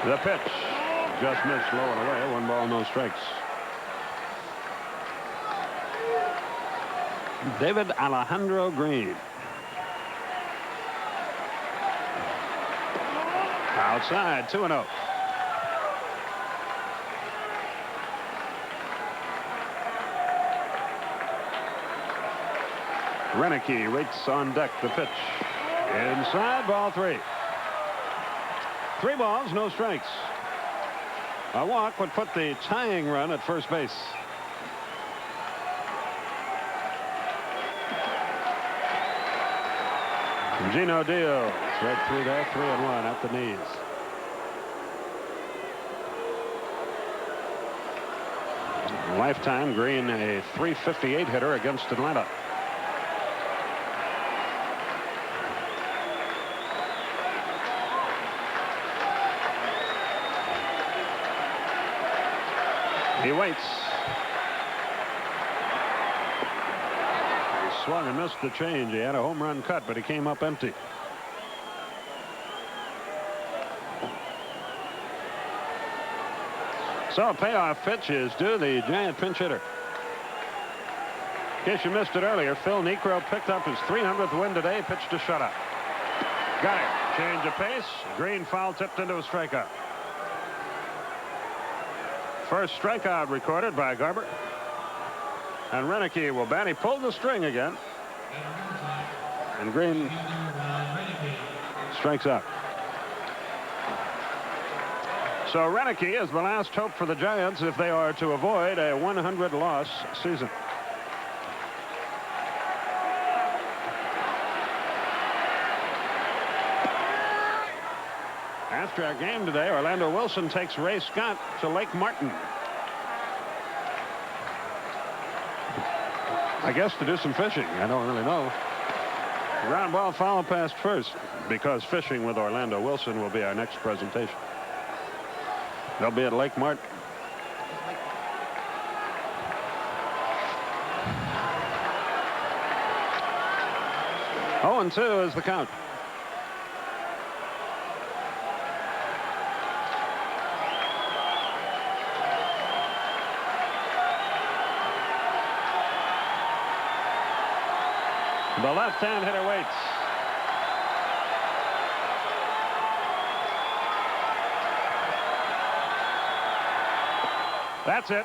The pitch just missed low and away. 1 ball, no strikes. David Alejandro Green. Outside, 2-0. Renicky waits on deck. The pitch. Inside, ball 3. 3 balls, no strikes. A walk would put the tying run at first base. Gino Diaz right through there. 3-1 at the knees. Lifetime, Green a .358 hitter against Atlanta. He waits. He swung and missed the change. He had a home run cut, but he came up empty. So a payoff pitch is due the Giant pinch hitter. In case you missed it earlier, Phil Niekro picked up his 300th win today, pitched a shutout. Got it. Change of pace. Green foul tipped into a strikeout. First strikeout recorded by Garber. And Renicky will bat. He pulled the string again. And Green strikes out. So Renicky is the last hope for the Giants if they are to avoid a 100-loss season. After our game today, Orlando Wilson takes Ray Scott to Lake Martin. I guess to do some fishing. I don't really know. Ground ball foul passed first because fishing with Orlando Wilson will be our next presentation. They'll be at Lake Martin. 0-2 is the count. The left-hand hitter waits. That's it.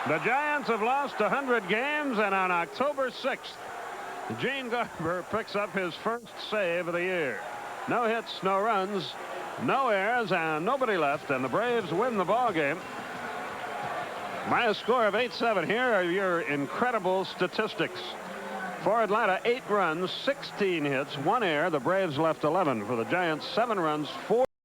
The Giants have lost 100 games, and on October 6th, Gene Garber picks up his first save of the year. No hits, no runs, no errors, and nobody left, and the Braves win the ball game. By a score of 8-7. Here are your incredible statistics. For Atlanta, 8 runs, 16 hits, 1 error. The Braves left 11. For the Giants, 7 runs, 4